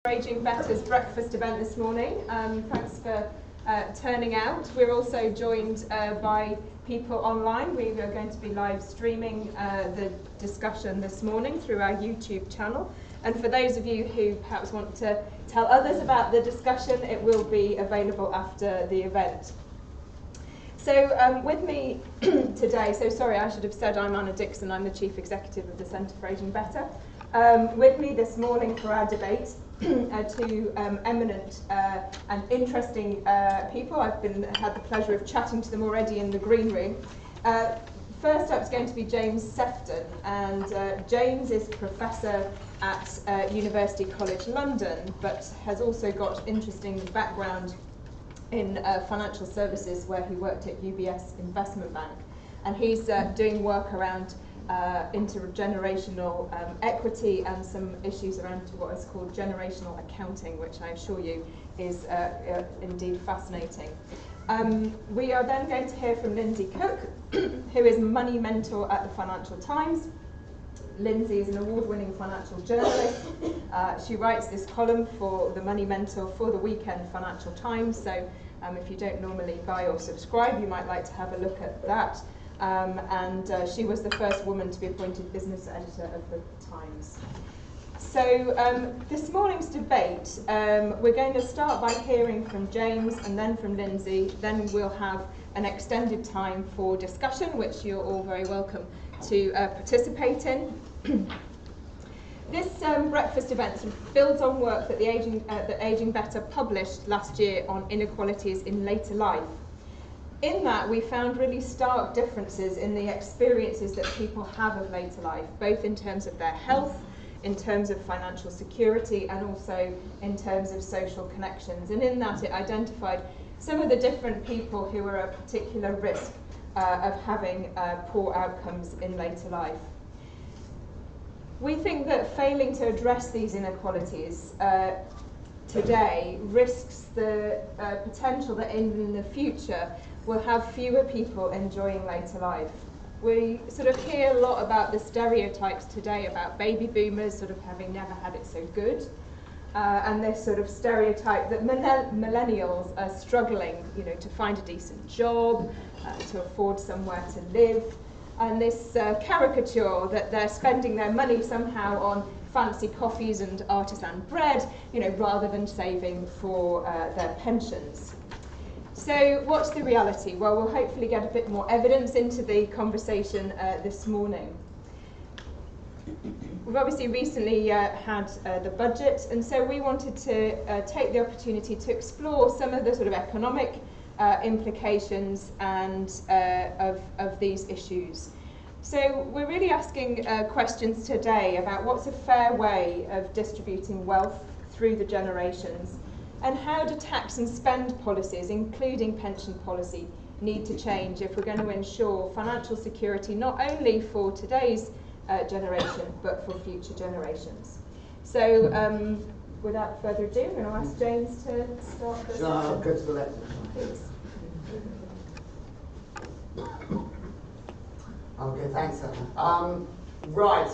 Aging Better's breakfast event this morning. Thanks for turning out. We're also joined by people online. We are going to be live streaming the discussion this morning through our YouTube channel. And for those of you who perhaps want to tell others about the discussion, it will be available after the event. So with me today, so sorry, I should have said I'm Anna Dixon, I'm the Chief Executive of the Centre for Aging Better. With me this morning for our debate are two eminent and interesting people. I've had the pleasure of chatting to them already in the green room. First up is going to be James Septon, and James is Professor at University College London, but has also got interesting background in financial services, where he worked at UBS Investment Bank, and he's doing work around intergenerational equity and some issues around what is called generational accounting, which I assure you is indeed fascinating. We are then going to hear from Lindsey Kirk, who is Money Mentor at the Financial Times. Lindsey is an award-winning financial journalist. She writes this column for the Money Mentor for the weekend Financial Times, so if you don't normally buy or subscribe, you might like to have a look at that. She was the first woman to be appointed business editor of the Times. So this morning's debate, we're going to start by hearing from James and then from Lindsey. Then we'll have an extended time for discussion, which you're all very welcome to participate in. This breakfast event builds on work that Aging Better published last year on inequalities in later life. In that, we found really stark differences in the experiences that people have of later life, both in terms of their health, in terms of financial security, and also in terms of social connections. And in that, it identified some of the different people who are at particular risk of having poor outcomes in later life. We think that failing to address these inequalities today risks the potential that in the future we'll have fewer people enjoying later life. We sort of hear a lot about the stereotypes today about baby boomers sort of having never had it so good, and this sort of stereotype that millennials are struggling, to find a decent job, to afford somewhere to live, and this caricature that they're spending their money somehow on fancy coffees and artisan bread, rather than saving for their pensions. So what's the reality? Well, we'll hopefully get a bit more evidence into the conversation this morning. We've obviously recently had the budget, and so we wanted to take the opportunity to explore some of the sort of economic implications and of these issues. So we're really asking questions today about what's a fair way of distributing wealth through the generations, and how do tax and spend policies, including pension policy, need to change if we're going to ensure financial security not only for today's generation, but for future generations. So without further ado, I'm going to ask James to start this. I'll go to the left. Please. Okay, thanks, Anna. Right.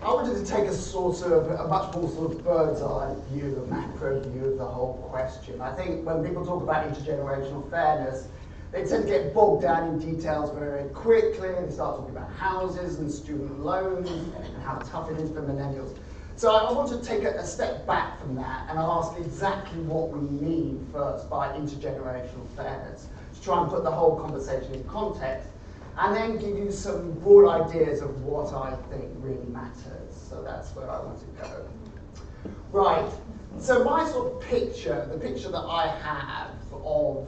I wanted to take a much more sort of bird's eye view, a macro view of the whole question. I think when people talk about intergenerational fairness, they tend to get bogged down in details very quickly. They start talking about houses and student loans and how tough it is for millennials. So I want to take a step back from that, and I'll ask exactly what we mean first by intergenerational fairness, to try and put the whole conversation in context, and then give you some broad ideas of what I think really matters. So that's where I want to go. Right, so my sort of picture, the picture that I have of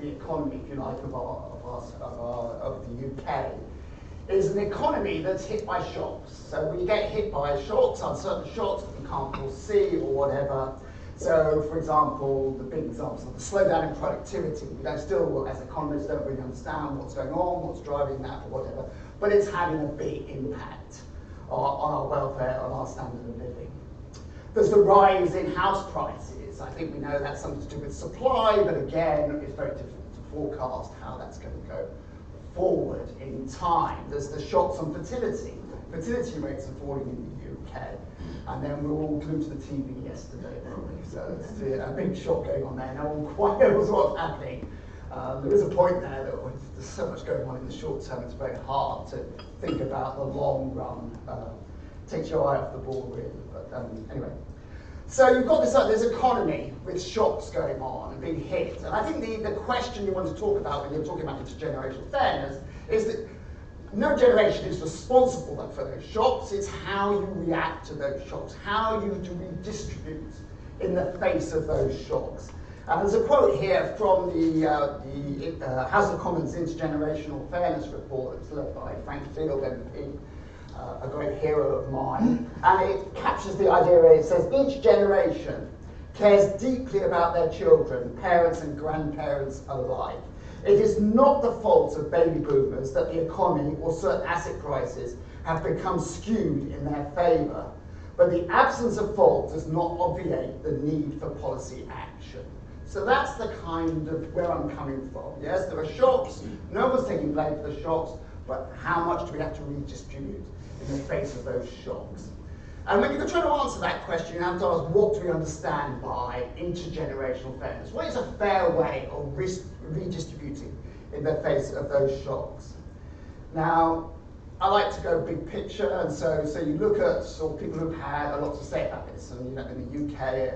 the economy, if you like, of the UK, is an economy that's hit by shocks. So when you get hit by shocks, uncertain shocks that you can't foresee or whatever. So, for example, the big examples of the slowdown in productivity. We don't still, as economists, don't really understand what's going on, what's driving that, or whatever. But it's having a big impact on our welfare, on our standard of living. There's the rise in house prices. I think we know that's something to do with supply, but again, it's very difficult to forecast how that's going to go forward in time. There's the shocks on fertility. fertility rates are falling in the UK. And then we were all glued to the TV yesterday, probably. So it's a big shock going on there. No one quite knows what's happening. There is a point there that there's so much going on in the short term, it's very hard to think about the long run. Takes your eye off the ball, really. But anyway. So you've got this economy with shocks going on and being hit. And I think the question you want to talk about when you're talking about intergenerational fairness is that no generation is responsible for those shocks. It's how you react to those shocks, how you redistribute in the face of those shocks. And there's a quote here from the House of Commons Intergenerational Fairness Report. It's led by Frank Field, MP, a great hero of mine. And it captures the idea. It says, each generation cares deeply about their children, parents and grandparents alike. It is not the fault of baby boomers that the economy or certain asset prices have become skewed in their favour, but the absence of fault does not obviate the need for policy action. So that's the kind of where I'm coming from. Yes, there are shocks, no one's taking blame for the shocks, but how much do we have to redistribute in the face of those shocks? And when you're trying to answer that question, you have to ask, what do we understand by intergenerational fairness? What is a fair way of redistributing in the face of those shocks? Now, I like to go big picture, and so you look at sort of people who've had a lot to say about this, and in the UK,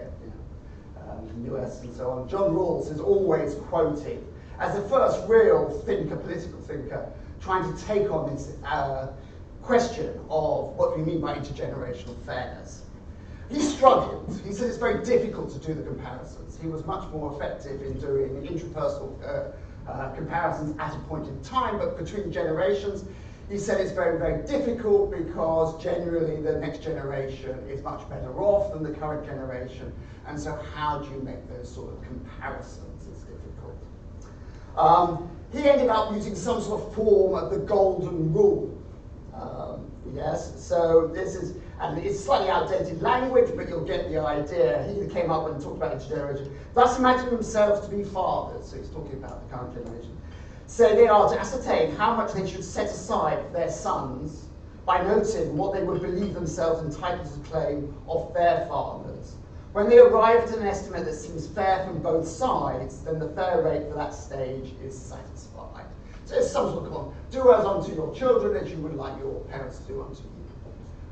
the US, and so on. John Rawls is always quoted as the first real thinker, political thinker, trying to take on this question of what we mean by intergenerational fairness. He struggled. He said it's very difficult to do the comparisons. He was much more effective in doing interpersonal comparisons at a point in time, but between generations, he said it's very, very difficult because generally the next generation is much better off than the current generation, and so how do you make those sort of comparisons? It's difficult. He ended up using some sort of form of the golden rule. Yes, so this is, and it's slightly outdated language, but you'll get the idea. He came up and talked about intergeneration. Thus imagine themselves to be fathers, so he's talking about the current generation. So they are to ascertain how much they should set aside for their sons by noting what they would believe themselves entitled to claim of their fathers. When they arrive at an estimate that seems fair from both sides, then the fair rate for that stage is satisfied. So it's some sort of do as unto your children as you would like your parents to do unto you.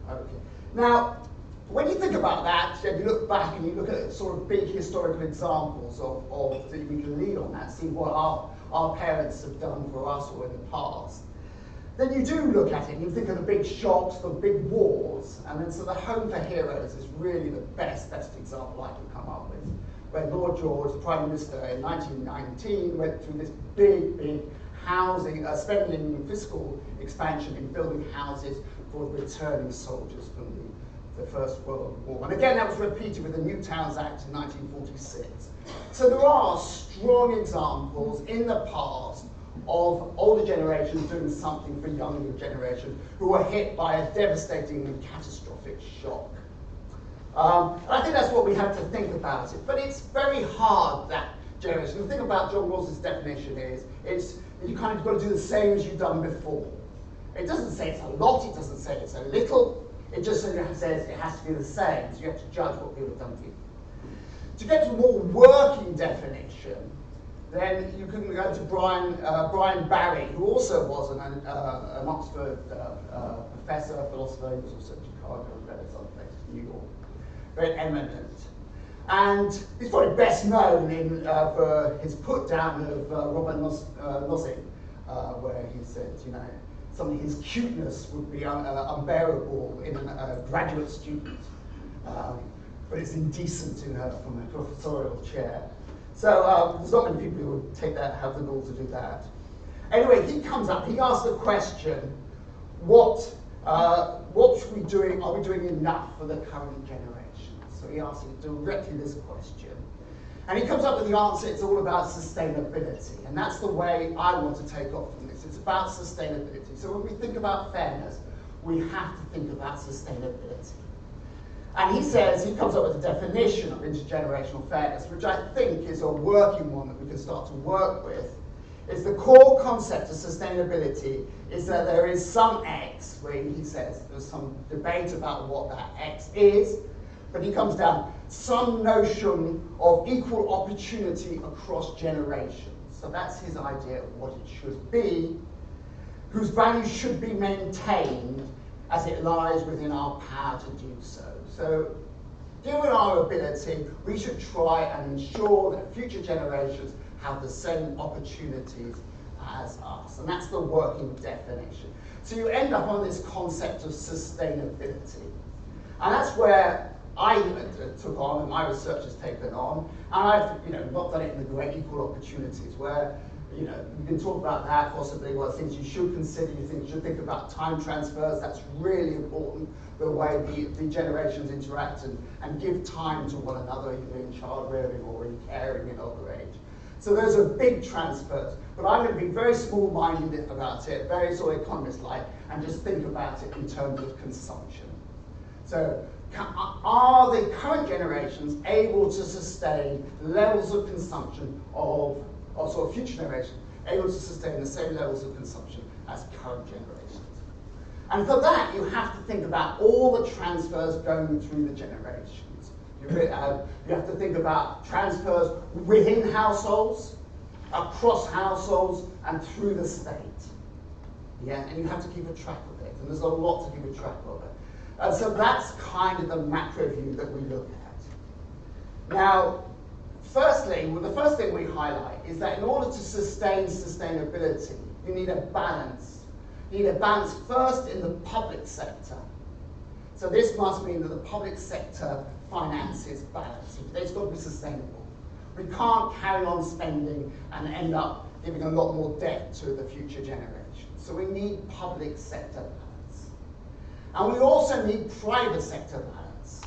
Okay. Now, when you think about that, and you look back and you look at sort of big historical examples of that we can lead on that, see what our parents have done for us or in the past, then you do look at it and you think of the big shocks, the big wars, and then so the Home for Heroes is really the best example I can come up with, where Lord George, the Prime Minister, in 1919 went through this big housing, spending fiscal expansion in building houses for returning soldiers from the First World War. And again, that was repeated with the New Towns Act in 1946. So there are strong examples in the past of older generations doing something for younger generations who were hit by a devastating and catastrophic shock. And I think that's what we have to think about it. But it's very hard, that generation. The thing about John Rawls' definition is you kind of got to do the same as you've done before. It doesn't say it's a lot, it doesn't say it's a little, it just says it has to be the same, so you have to judge what people have done to you. To get to a more working definition, then you can go to Brian Barry, who also was an Oxford professor, philosopher. He was also in Chicago and various other places, New York, very eminent. And he's probably best known for his put down of Robert Nozick, where he said, his cuteness would be unbearable in a graduate student, but it's indecent in her from a professorial chair. So there's not many people who would have the gall to do that. Anyway, he comes up, he asks the question, what should we doing? Are we doing enough for the current generation? So he asks directly this question. And he comes up with the answer, it's all about sustainability. And that's the way I want to take off from this. It's about sustainability. So when we think about fairness, we have to think about sustainability. And he comes up with a definition of intergenerational fairness, which I think is a working one that we can start to work with. is the core concept of sustainability is that there is some X, where he says there's some debate about what that X is, but he comes down some notion of equal opportunity across generations. So that's his idea of what it should be, whose values should be maintained as it lies within our power to do so. So, given our ability, we should try and ensure that future generations have the same opportunities as us. And that's the working definition. So you end up on this concept of sustainability. And that's where I took on, and my research has taken on, and I've not done it in the great equal opportunities, where you can talk about that possibly, what things you should consider, you should think about time transfers, that's really important, the way the generations interact and give time to one another, either in child rearing or in caring in older age. So those are big transfers, but I'm going to be very small-minded about it, very sort of economist-like, and just think about it in terms of consumption. So are the current generations able to sustain levels of consumption of sort of future generations, able to sustain the same levels of consumption as current generations? And for that, you have to think about all the transfers going through the generations. You have to think about transfers within households, across households, and through the state. Yeah, and you have to keep a track of it, and there's a lot to keep a track of it. And so that's kind of the macro view that we look at. Now, firstly, the first thing we highlight is that in order to sustain sustainability, you need a balance. You need a balance first in the public sector. So this must mean that the public sector finances balance. It's got to be sustainable. We can't carry on spending and end up giving a lot more debt to the future generations. So we need public sector balance. And we also need private sector balance.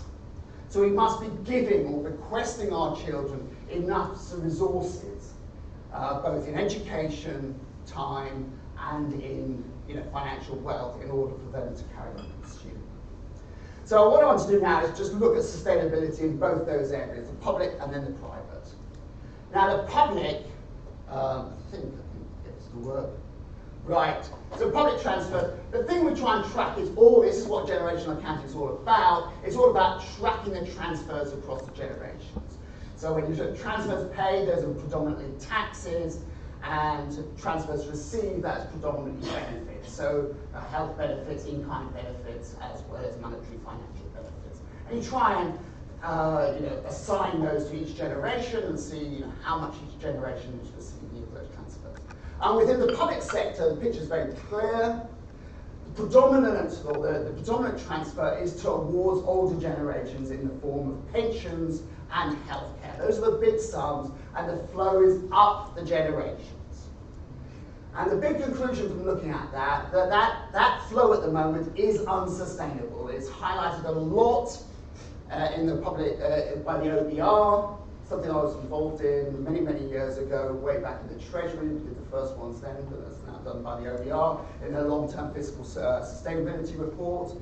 So we must be giving or requesting our children enough resources, both in education, time, and in financial wealth in order for them to carry on pursuing. So what I want to do now is just look at sustainability in both those areas, the public and then the private. Now the public, I think gets to work. Right, so public transfer, the thing we try and track is this is what generational accounting is all about. It's all about tracking the transfers across the generations. So when you do transfers paid, those are predominantly taxes, and transfers received, that's predominantly benefits. So health benefits, in-kind benefits, as well as monetary financial benefits. And you try and assign those to each generation and see how much each generation is receiving of those transfers. And within the public sector, the picture is very clear. The predominant transfer is towards older generations in the form of pensions and healthcare. Those are the big sums, and the flow is up the generations. And the big conclusion from looking at that flow at the moment is unsustainable. It's highlighted a lot in the public by the OBR, something I was involved in many, many years ago, way back in the Treasury. We did the first ones then, but that's now done by the OBR in their long-term fiscal sustainability report.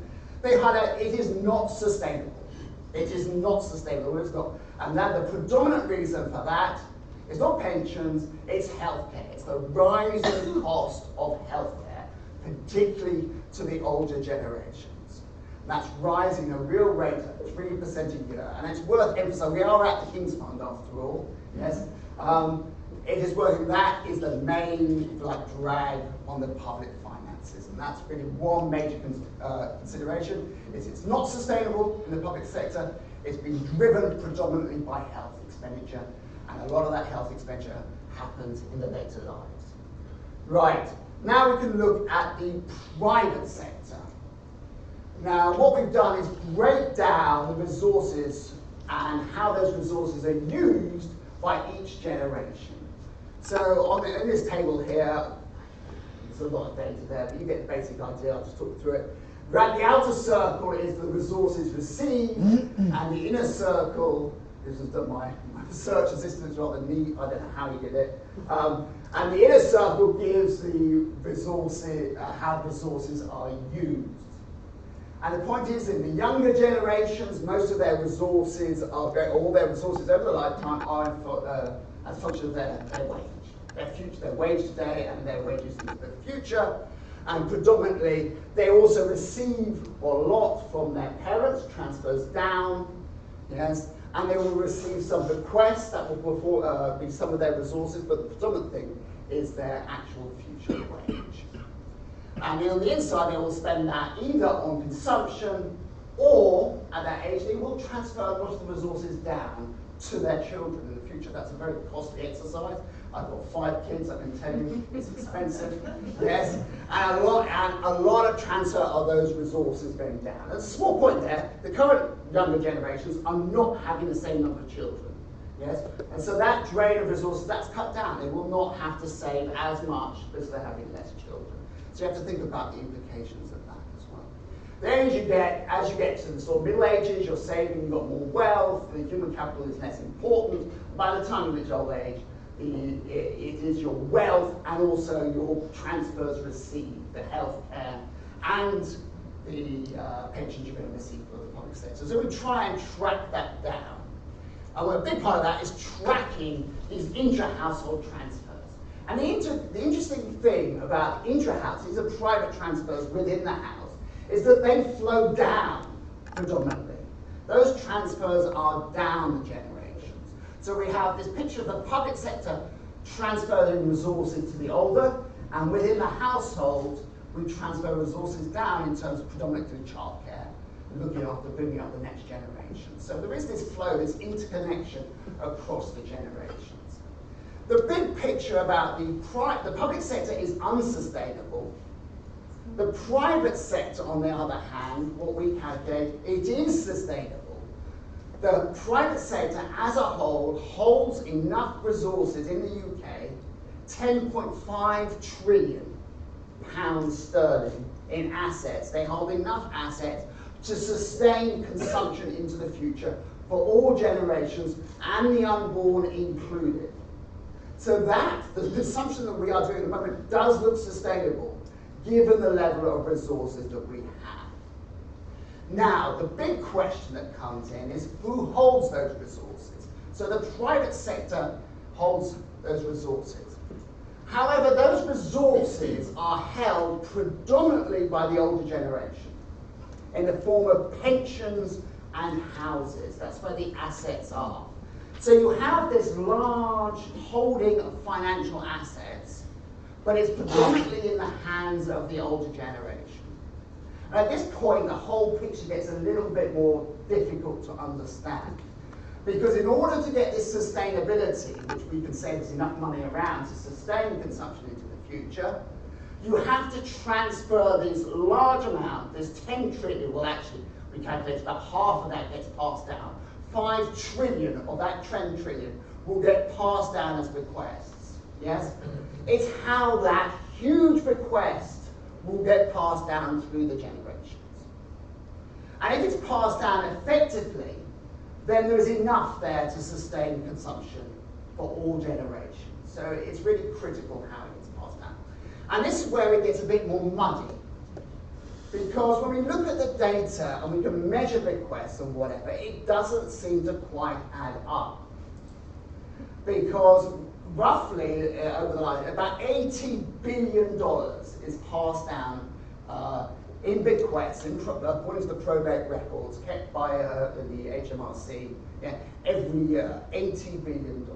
They highlight it is not sustainable. It is not sustainable. It's not. And that the predominant reason for that is not pensions, it's healthcare. It's the rising cost of healthcare, particularly to the older generations. That's rising at a real rate at 3% a year. And it's worth emphasizing, we are at the King's Fund after all, yes. It is worth, that is the main, if you like, drag on the public finances. And that's really one major consideration, is it's not sustainable in the public sector. It's been driven predominantly by health expenditure. And a lot of that health expenditure happens in the later lives. Right, now we can look at the private sector. Now, what we've done is break down the resources and how those resources are used by each generation. So in this table here, there's a lot of data there, but you get the basic idea. I'll just talk you through it. Right, the outer circle is the resources received, and the inner circle, this is my research assistant is rather neat, I don't know how he did it. And the inner circle gives the resources, how resources are used. And the point is, in the younger generations, most of their resources all their resources over the lifetime are as a function of their wage. their wage today and their wages into the future. And predominantly, they also receive a lot from their parents, transfers down, yes, and they will receive some bequests that will be some of their resources, but the predominant thing is their actual future wage. And on the inside, they will spend that either on consumption or, at that age, they will transfer most of the resources down to their children in the future. That's a very costly exercise. I've got 5 kids, I can tell you it's expensive. Yes, and a lot of transfer of those resources going down. There's a small point there. The current younger generations are not having the same number of children. Yes, and so that drain of resources, that's cut down. They will not have to save as much as they're having less children. So you have to think about the implications of that as well. Then as you get to the sort of Middle Ages, you're saving, you've got more wealth, the human capital is less important. By the time you reach old age, it is your wealth and also your transfers received, the healthcare and the pensions you're going to receive from the public sector. So we try and track that down. And a big part of that is tracking these intra-household transfers. And the interesting thing about intra-house, these are private transfers within the house, is that they flow down predominantly. Those transfers are down the generations. So we have this picture of the public sector transferring resources to the older, and within the household, we transfer resources down in terms of predominantly childcare, looking after bringing up the next generation. So there is this flow, this interconnection across the generations. The big picture about the public sector is unsustainable. The private sector, on the other hand, what we calculate, it is sustainable. The private sector as a whole holds enough resources in the UK, 10.5 trillion pounds sterling in assets. They hold enough assets to sustain consumption into the future for all generations and the unborn included. So that, the consumption that we are doing at the moment does look sustainable, given the level of resources that we have. Now, the big question that comes in is who holds those resources? So the private sector holds those resources. However, those resources are held predominantly by the older generation in the form of pensions and houses. That's where the assets are. So you have this large holding of financial assets, but it's predominantly in the hands of the older generation. And at this point, the whole picture gets a little bit more difficult to understand. Because in order to get this sustainability, which we can say there's enough money around to sustain consumption into the future, you have to transfer this large amount, this 10 trillion, well actually, we calculate about half of that gets passed down. 5 trillion of that 10 trillion will get passed down as bequests. Yes? It's how that huge bequest will get passed down through the generations. And if it's passed down effectively, then there's enough there to sustain consumption for all generations. So it's really critical how it gets passed down. And this is where it gets a bit more muddy. Because when we look at the data and we can measure bequests and whatever, it doesn't seem to quite add up. Because roughly, over the life, about $80 billion is passed down in bequests, according to the probate records kept by the HMRC every year, $80 billion.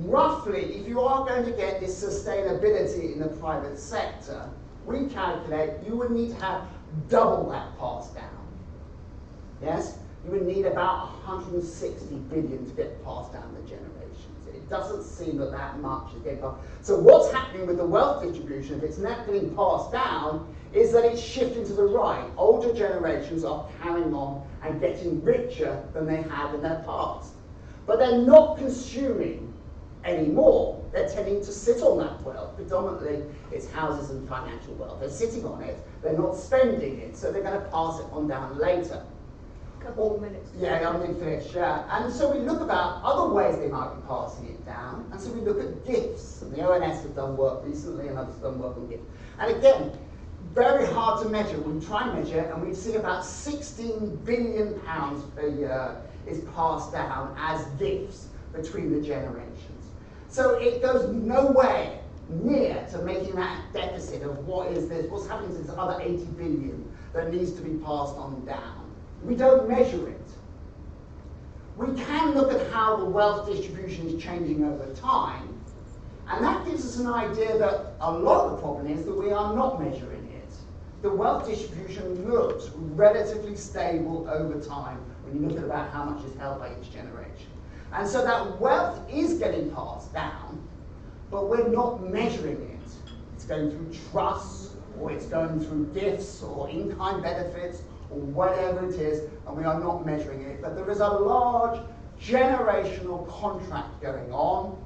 Roughly, if you are going to get this sustainability in the private sector, we calculate you would need to have double that passed down. Yes? You would need about 160 billion to get passed down the generations. It doesn't seem that much is getting passed. So what's happening with the wealth distribution, if it's not getting passed down, is that it's shifting to the right. Older generations are carrying on and getting richer than they had in their past. But they're not consuming anymore. They're tending to sit on that wealth. Predominantly, it's houses and financial wealth. They're sitting on it. They're not spending it. So they're going to pass it on down later. Couple of minutes. Yeah, I'm going to finish. And so we look about other ways they might be passing it down. And so we look at gifts. And the ONS have done work recently, and others have done work on gifts. And again, very hard to measure. We try and measure, and we see about £16 billion per year is passed down as gifts between the generations. So it goes nowhere near to making that deficit of what's happening to this other 80 billion that needs to be passed on down. We don't measure it. We can look at how the wealth distribution is changing over time, and that gives us an idea that a lot of the problem is that we are not measuring it. The wealth distribution looks relatively stable over time when you look at about how much is held by each generation. And so that wealth is getting passed down, but we're not measuring it. It's going through trusts, or it's going through gifts, or in-kind benefits, or whatever it is, and we are not measuring it. But there is a large generational contract going on.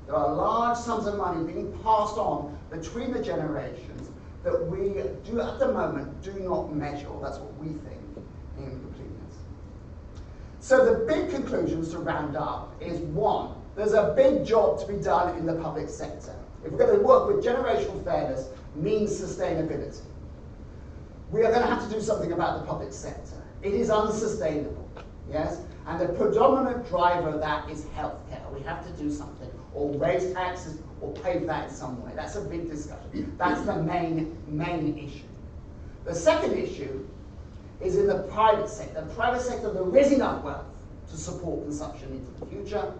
There are large sums of money being passed on between the generations that we do at the moment do not measure, or that's what we think, in completeness. So the big conclusions to round up is, one, there's a big job to be done in the public sector. If we're going to work with generational fairness means sustainability, we are going to have to do something about the public sector. It is unsustainable, yes? And the predominant driver of that is healthcare. We have to do something, or raise taxes, or pay for that in some way. That's a big discussion. That's the main issue. The second issue is in the private sector. The private sector, there is enough wealth to support consumption into the future,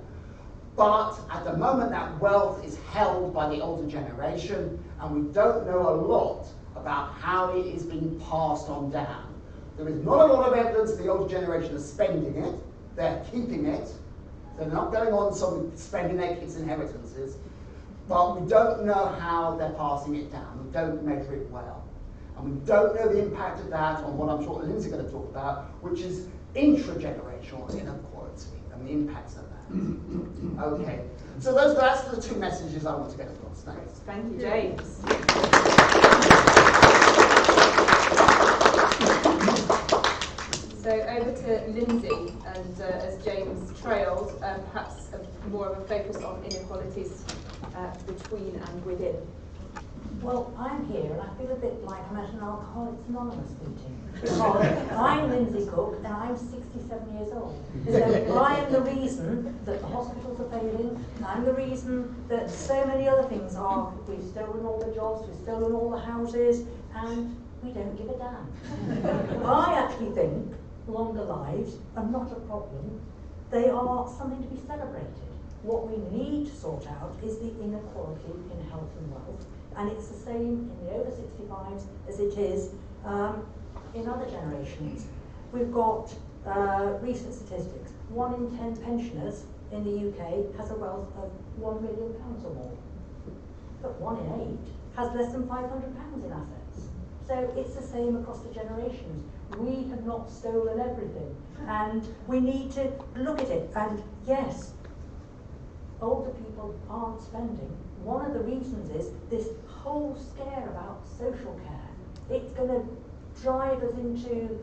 but at the moment that wealth is held by the older generation, and we don't know a lot about how it is being passed on down. There is not a lot of evidence the older generation is spending it. They're keeping it. They're not going on spending their kids' inheritances, but we don't know how they're passing it down. We don't measure it well. And we don't know the impact of that on what I'm sure Lindsey's going to talk about, which is intragenerational inequality and the impacts of that. Okay, so that's the two messages I want to get across. Thanks. Thank you, James. So over to Lindsey, and as James trailed, perhaps more of a focus on inequalities between and within. Well, I'm here and I feel a bit like I'm at an Alcoholics Anonymous meeting, because I'm Lindsey Kirk and I'm 67 years old. So I am the reason that the hospitals are failing, I'm the reason that so many other things are. We've stolen all the jobs, we've stolen all the houses, and we don't give a damn. I actually think longer lives are not a problem. They are something to be celebrated. What we need to sort out is the inequality in health and wealth, and it's the same in the over 65s as it is in other generations. We've got recent statistics. 1 in 10 pensioners in the UK has a wealth of £1 million or more, but 1 in 8 has less than £500 in assets. So it's the same across the generations. We have not stolen everything, and we need to look at it. And yes, older people aren't spending. One of the reasons is this whole scare about social care. It's going to drive us into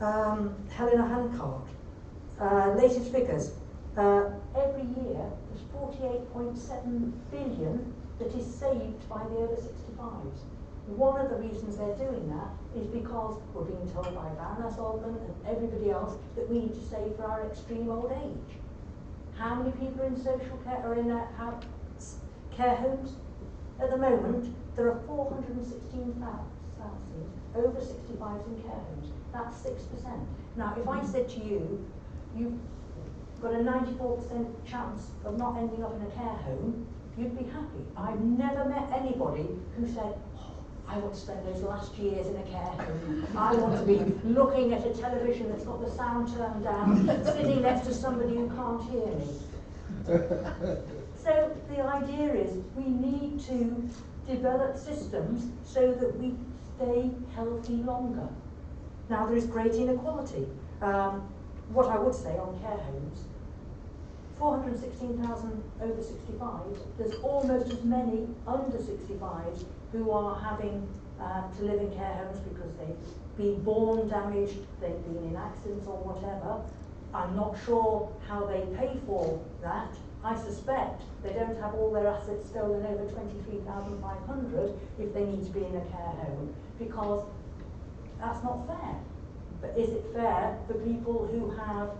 Helena Hancock. Latest figures. Every year, there's 48.7 billion that is saved by the over 65s. One of the reasons they're doing that is because we're being told by Baroness Altman and everybody else that we need to save for our extreme old age. How many people are in social care or in care homes? At the moment, there are 416,000 over 65s in care homes. That's 6%. Now, if I said to you, you've got a 94% chance of not ending up in a care home, you'd be happy. I've never met anybody who said, I want to spend those last years in a care home. I want to be looking at a television that's got the sound turned down, sitting next to somebody who can't hear me. So the idea is we need to develop systems so that we stay healthy longer. Now there is great inequality. What I would say on care homes, 416,000 over 65s, there's almost as many under 65s who are having to live in care homes because they've been born damaged, they've been in accidents or whatever. I'm not sure how they pay for that. I suspect they don't have all their assets stolen over 23,500 if they need to be in a care home, because that's not fair. But is it fair for people who have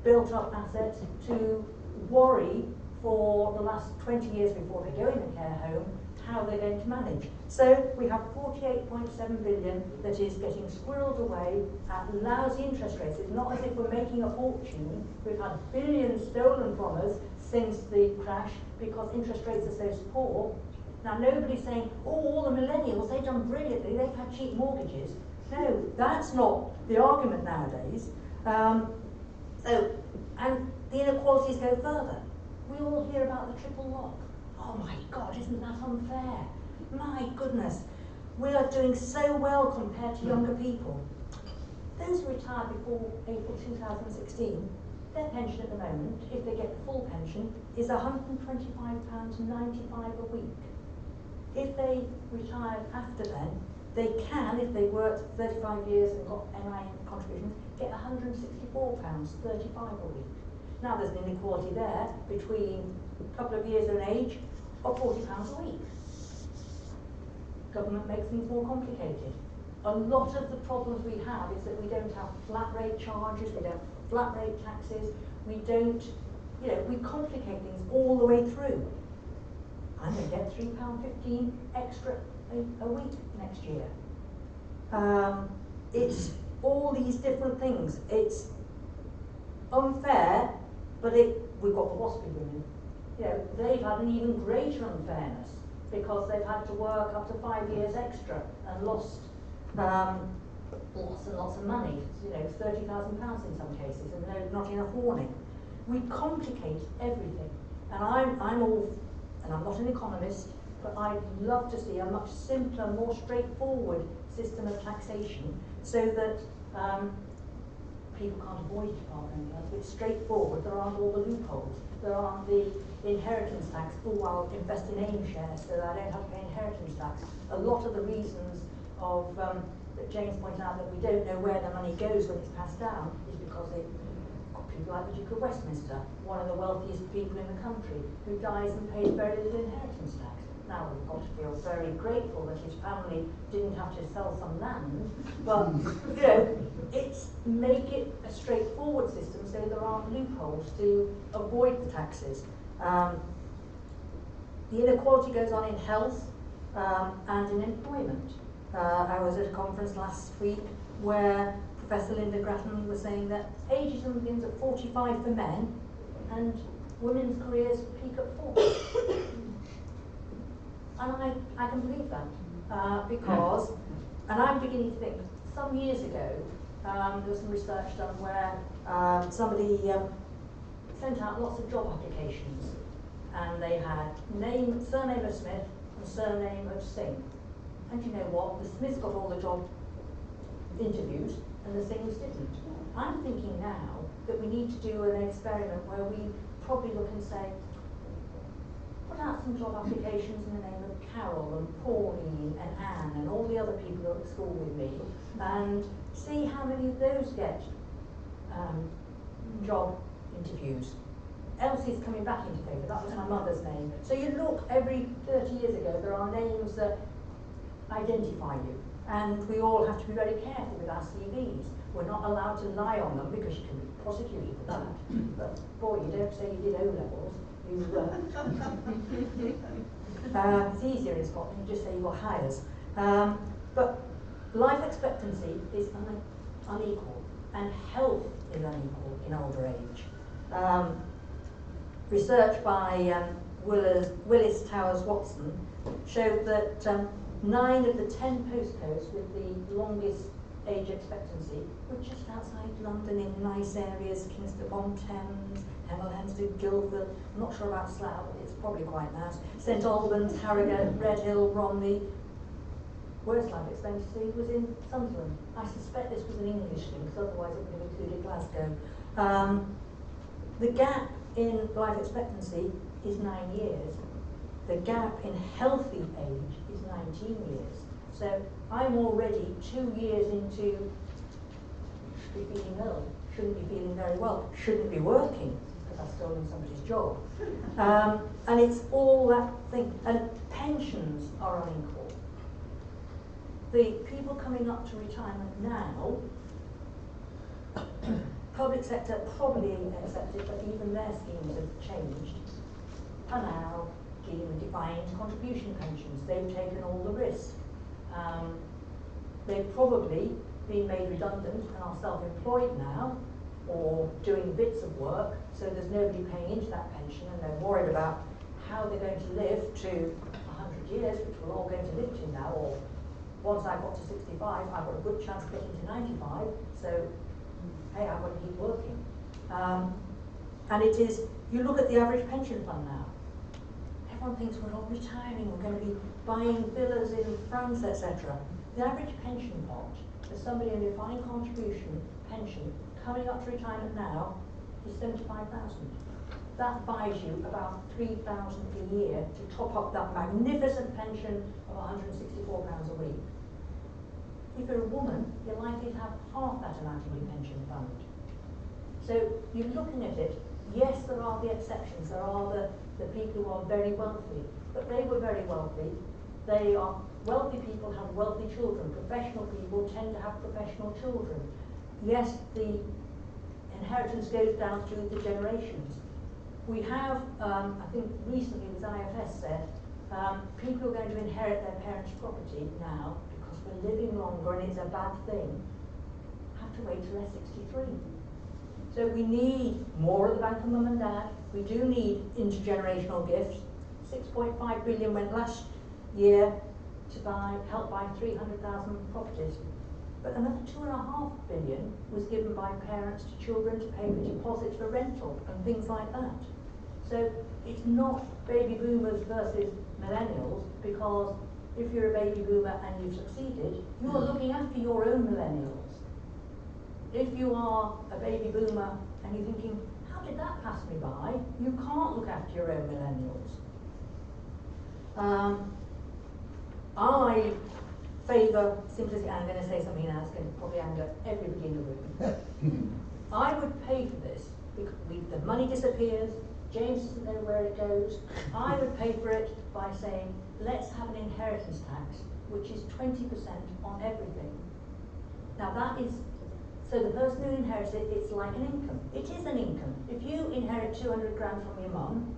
built up assets to worry for the last 20 years before they go in a care home, how they're going to manage. So we have 48.7 billion that is getting squirreled away at lousy interest rates. It's not as if we're making a fortune. We've had billions stolen from us since the crash because interest rates are so poor. Now nobody's saying, oh, all the millennials, they've done brilliantly, they've had cheap mortgages. No, that's not the argument nowadays. And the inequalities go further. We all hear about the triple lock. Oh my God, isn't that unfair? My goodness, we are doing so well compared to younger people. Those who retired before April 2016, their pension at the moment, if they get the full pension, is £125.95 a week. If they retired after then, they can, if they worked 35 years and got NI contributions, get £164.35 a week. Now there's an inequality there between a couple of years and age of £40 a week. Government makes things more complicated. A lot of the problems we have is that we don't have flat rate charges, we don't have flat rate taxes, we don't, we complicate things all the way through. I'm going to get £3.15 extra a week next year. It's all these different things. It's unfair, but we've got the WASPy women. They've had an even greater unfairness because they've had to work up to 5 years extra and lost lots and lots of money, £30,000 in some cases, and not enough warning. We complicate everything, and I'm all, and I'm not an economist, but I'd love to see a much simpler, more straightforward system of taxation so that people can't avoid it apart from anything else. It's straightforward. There aren't all the loopholes. There aren't the inheritance tax. Oh, I'll invest in AIM shares so that I don't have to pay inheritance tax. A lot of the reasons of that James pointed out that we don't know where the money goes when it's passed down is because they've got people like the Duke of Westminster, one of the wealthiest people in the country, who dies and pays very little inheritance tax. Now we've got to feel very grateful that his family didn't have to sell some land, but it's make it a straightforward system so there aren't loopholes to avoid the taxes. The inequality goes on in health and in employment. I was at a conference last week where Professor Linda Grattan was saying that ageism begins at 45 for men and women's careers peak at 40. And I can believe that because, and I'm beginning to think, some years ago there was some research done where somebody sent out lots of job applications and they had surname of Smith and surname of Singh. And you know what? The Smiths got all the job interviews and the Singhs didn't. I'm thinking now that we need to do an experiment where we probably look and say, put out some job applications in the name of Carol and Pauline and Anne and all the other people who are at school with me and see how many of those get job interviews. Elsie's coming back into favour, that was my mother's name. So you look, every 30 years ago there are names that identify you, and we all have to be very careful with our CVs. We're not allowed to lie on them because you can be prosecuted for that. But boy, you don't say you did O-levels. It's easier in Scotland, you just say you got hires. But life expectancy is unequal, and health is unequal in older age. Research by Willis Towers Watson showed that 9 of the 10 postcodes with the longest age expectancy were just outside London in nice areas, Kingston-upon-Thames, Hemel Hempstead, Guildford. I'm not sure about Slough, but it's probably quite nice. St Albans, Harrogate, Redhill, Romney. Worst life expectancy was in Sunderland. I suspect this was an English thing, because otherwise it would have included Glasgow. The gap in life expectancy is 9 years. The gap in healthy age is 19 years. So I'm already 2 years into be feeling ill, shouldn't be feeling very well, shouldn't be working because I've stolen somebody's job. And it's all that thing. And pensions are unequal. The people coming up to retirement now, public sector probably accepted, but even their schemes have changed. are now dealing with defined contribution pensions. They've taken all the risk. They've probably been made redundant and are self-employed now, or doing bits of work, so there's nobody paying into that pension, and they're worried about how they're going to live to 100 years, which we're all going to live to now, or once I've got to 65, I've got a good chance of getting to 95, so hey, I've got to keep working. And it is, you look at the average pension fund now, everyone thinks we're all retiring, we're going to be buying villas in France, etc. The average pension pot for somebody in a defined contribution pension coming up to retirement now is 75,000. That buys you about 3,000 a year to top up that magnificent pension of £164 a week. If you're a woman, you're likely to have half that amount in your pension fund. So you're looking at it, yes, there are the exceptions, there are the people who are very wealthy, but they were very wealthy. They are wealthy people have wealthy children. Professional people tend to have professional children. Yes, the inheritance goes down through the generations. We have, I think recently it was IFS said, people who are going to inherit their parents' property now, because we're living longer and it's a bad thing, have to wait till they're 63. So we need more of the bank for mum and dad. We do need intergenerational gifts. 6.5 billion went last year to help buy 300,000 properties. But another 2.5 billion was given by parents to children to pay for deposits for rental and things like that. So it's not baby boomers versus millennials, because if you're a baby boomer and you've succeeded, you are looking after your own millennials. If you are a baby boomer and you're thinking, how did that pass me by? You can't look after your own millennials. I favour simplicity. I'm going to say something now that's going to probably anger everybody in the room. I would pay for this because the money disappears, James doesn't know where it goes. I would pay for it by saying, let's have an inheritance tax, which is 20% on everything. Now that is, so the person who inherits it, it's like an income. It is an income. If you inherit 200 grand from your mum,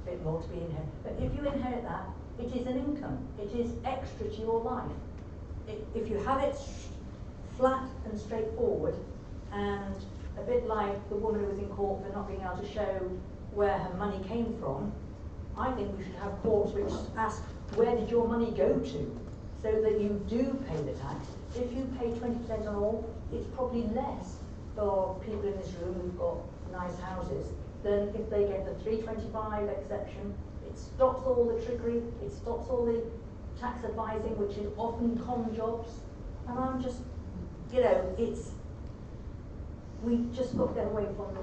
a bit more to be inherited, but if you inherit that, it is an income. It is extra to your life. If you have it flat and straightforward, and a bit like the woman who was in court for not being able to show where her money came from, I think we should have courts which ask, where did your money go to? So that you do pay the tax. If you pay 20% on all, it's probably less for people in this room who've got nice houses than if they get the 325 exception. It stops all the trickery, it stops all the tax advising, which is often con jobs. And I'm just, you know, we've just got to get away from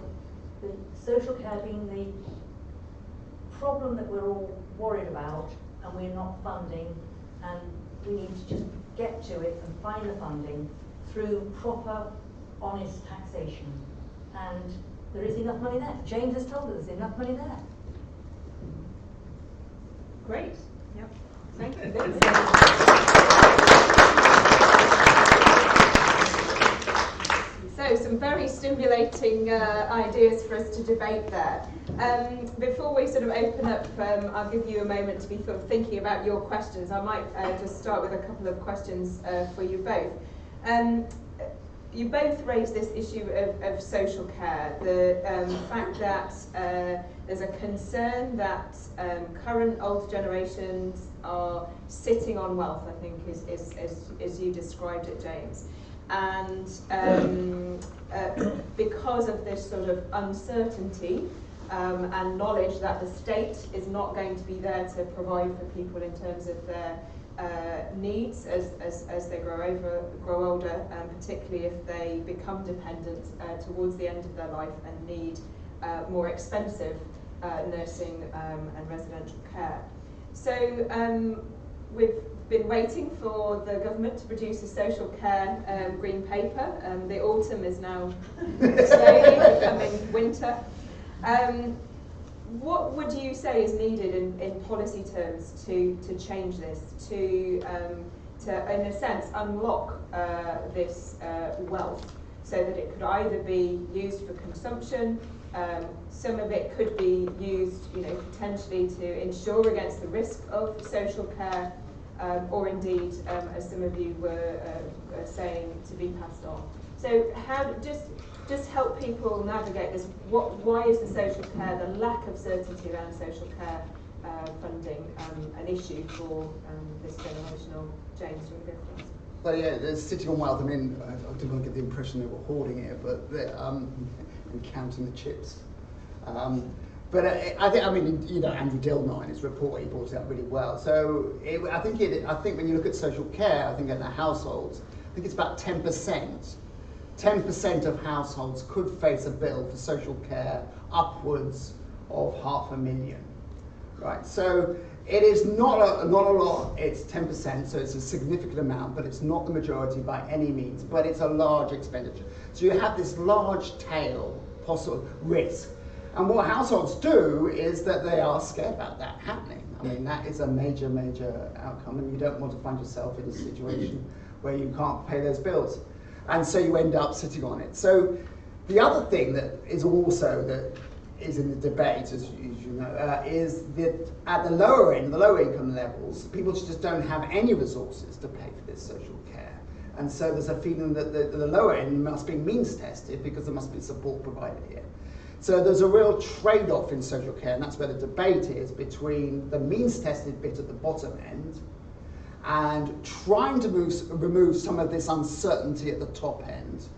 the social care being the problem that we're all worried about and we're not funding, and we need to just get to it and find the funding through proper, honest taxation. And there is enough money there. James has told us there's enough money there. Great. Yep. Thank you. So some very stimulating ideas for us to debate there. Before we sort of open up, I'll give you a moment to be sort of thinking about your questions. I might just start with a couple of questions for you both. You both raised this issue of social care, the fact that there's a concern that current older generations are sitting on wealth, I think is you described it, James. And because of this sort of uncertainty and knowledge that the state is not going to be there to provide for people in terms of their needs as they grow older, particularly if they become dependent towards the end of their life and need more expensive nursing and residential care. So we've been waiting for the government to produce a social care green paper. The autumn is now slowly becoming winter. What would you say is needed in policy terms to change this, to in a sense unlock this wealth, so that it could either be used for consumption Some of it could be used, potentially to insure against the risk of social care, or indeed, as some of you were saying, to be passed on. So how just help people navigate this. Why is the social care, the lack of certainty around social care funding, an issue for this generational change? Do you want to go first? Well, yeah, there's sitting on wealth. I mean, I didn't want to get the impression they were hoarding it, but and counting the chips. But I mean, Andrew Dillner in his report, he brought it up really well. So I think when you look at social care, I think in the households, I think it's about 10%. 10% of households could face a bill for social care upwards of $500,000, right? So it is not a lot. It's 10%, so it's a significant amount, but it's not the majority by any means. But it's a large expenditure. So you have this large tail possible risk. And what households do is that they are scared about that happening. I mean, that is a major, major outcome, and you don't want to find yourself in a situation where you can't pay those bills. And so you end up sitting on it. So the other thing that is also that is in the debate, as you know, is that at the lower end, the lower income levels, people just don't have any resources to pay for this social care. And so there's a feeling that the lower end must be means tested because there must be support provided here. So there's a real trade-off in social care, and that's where the debate is between the means-tested bit at the bottom end and trying to remove some of this uncertainty at the top end.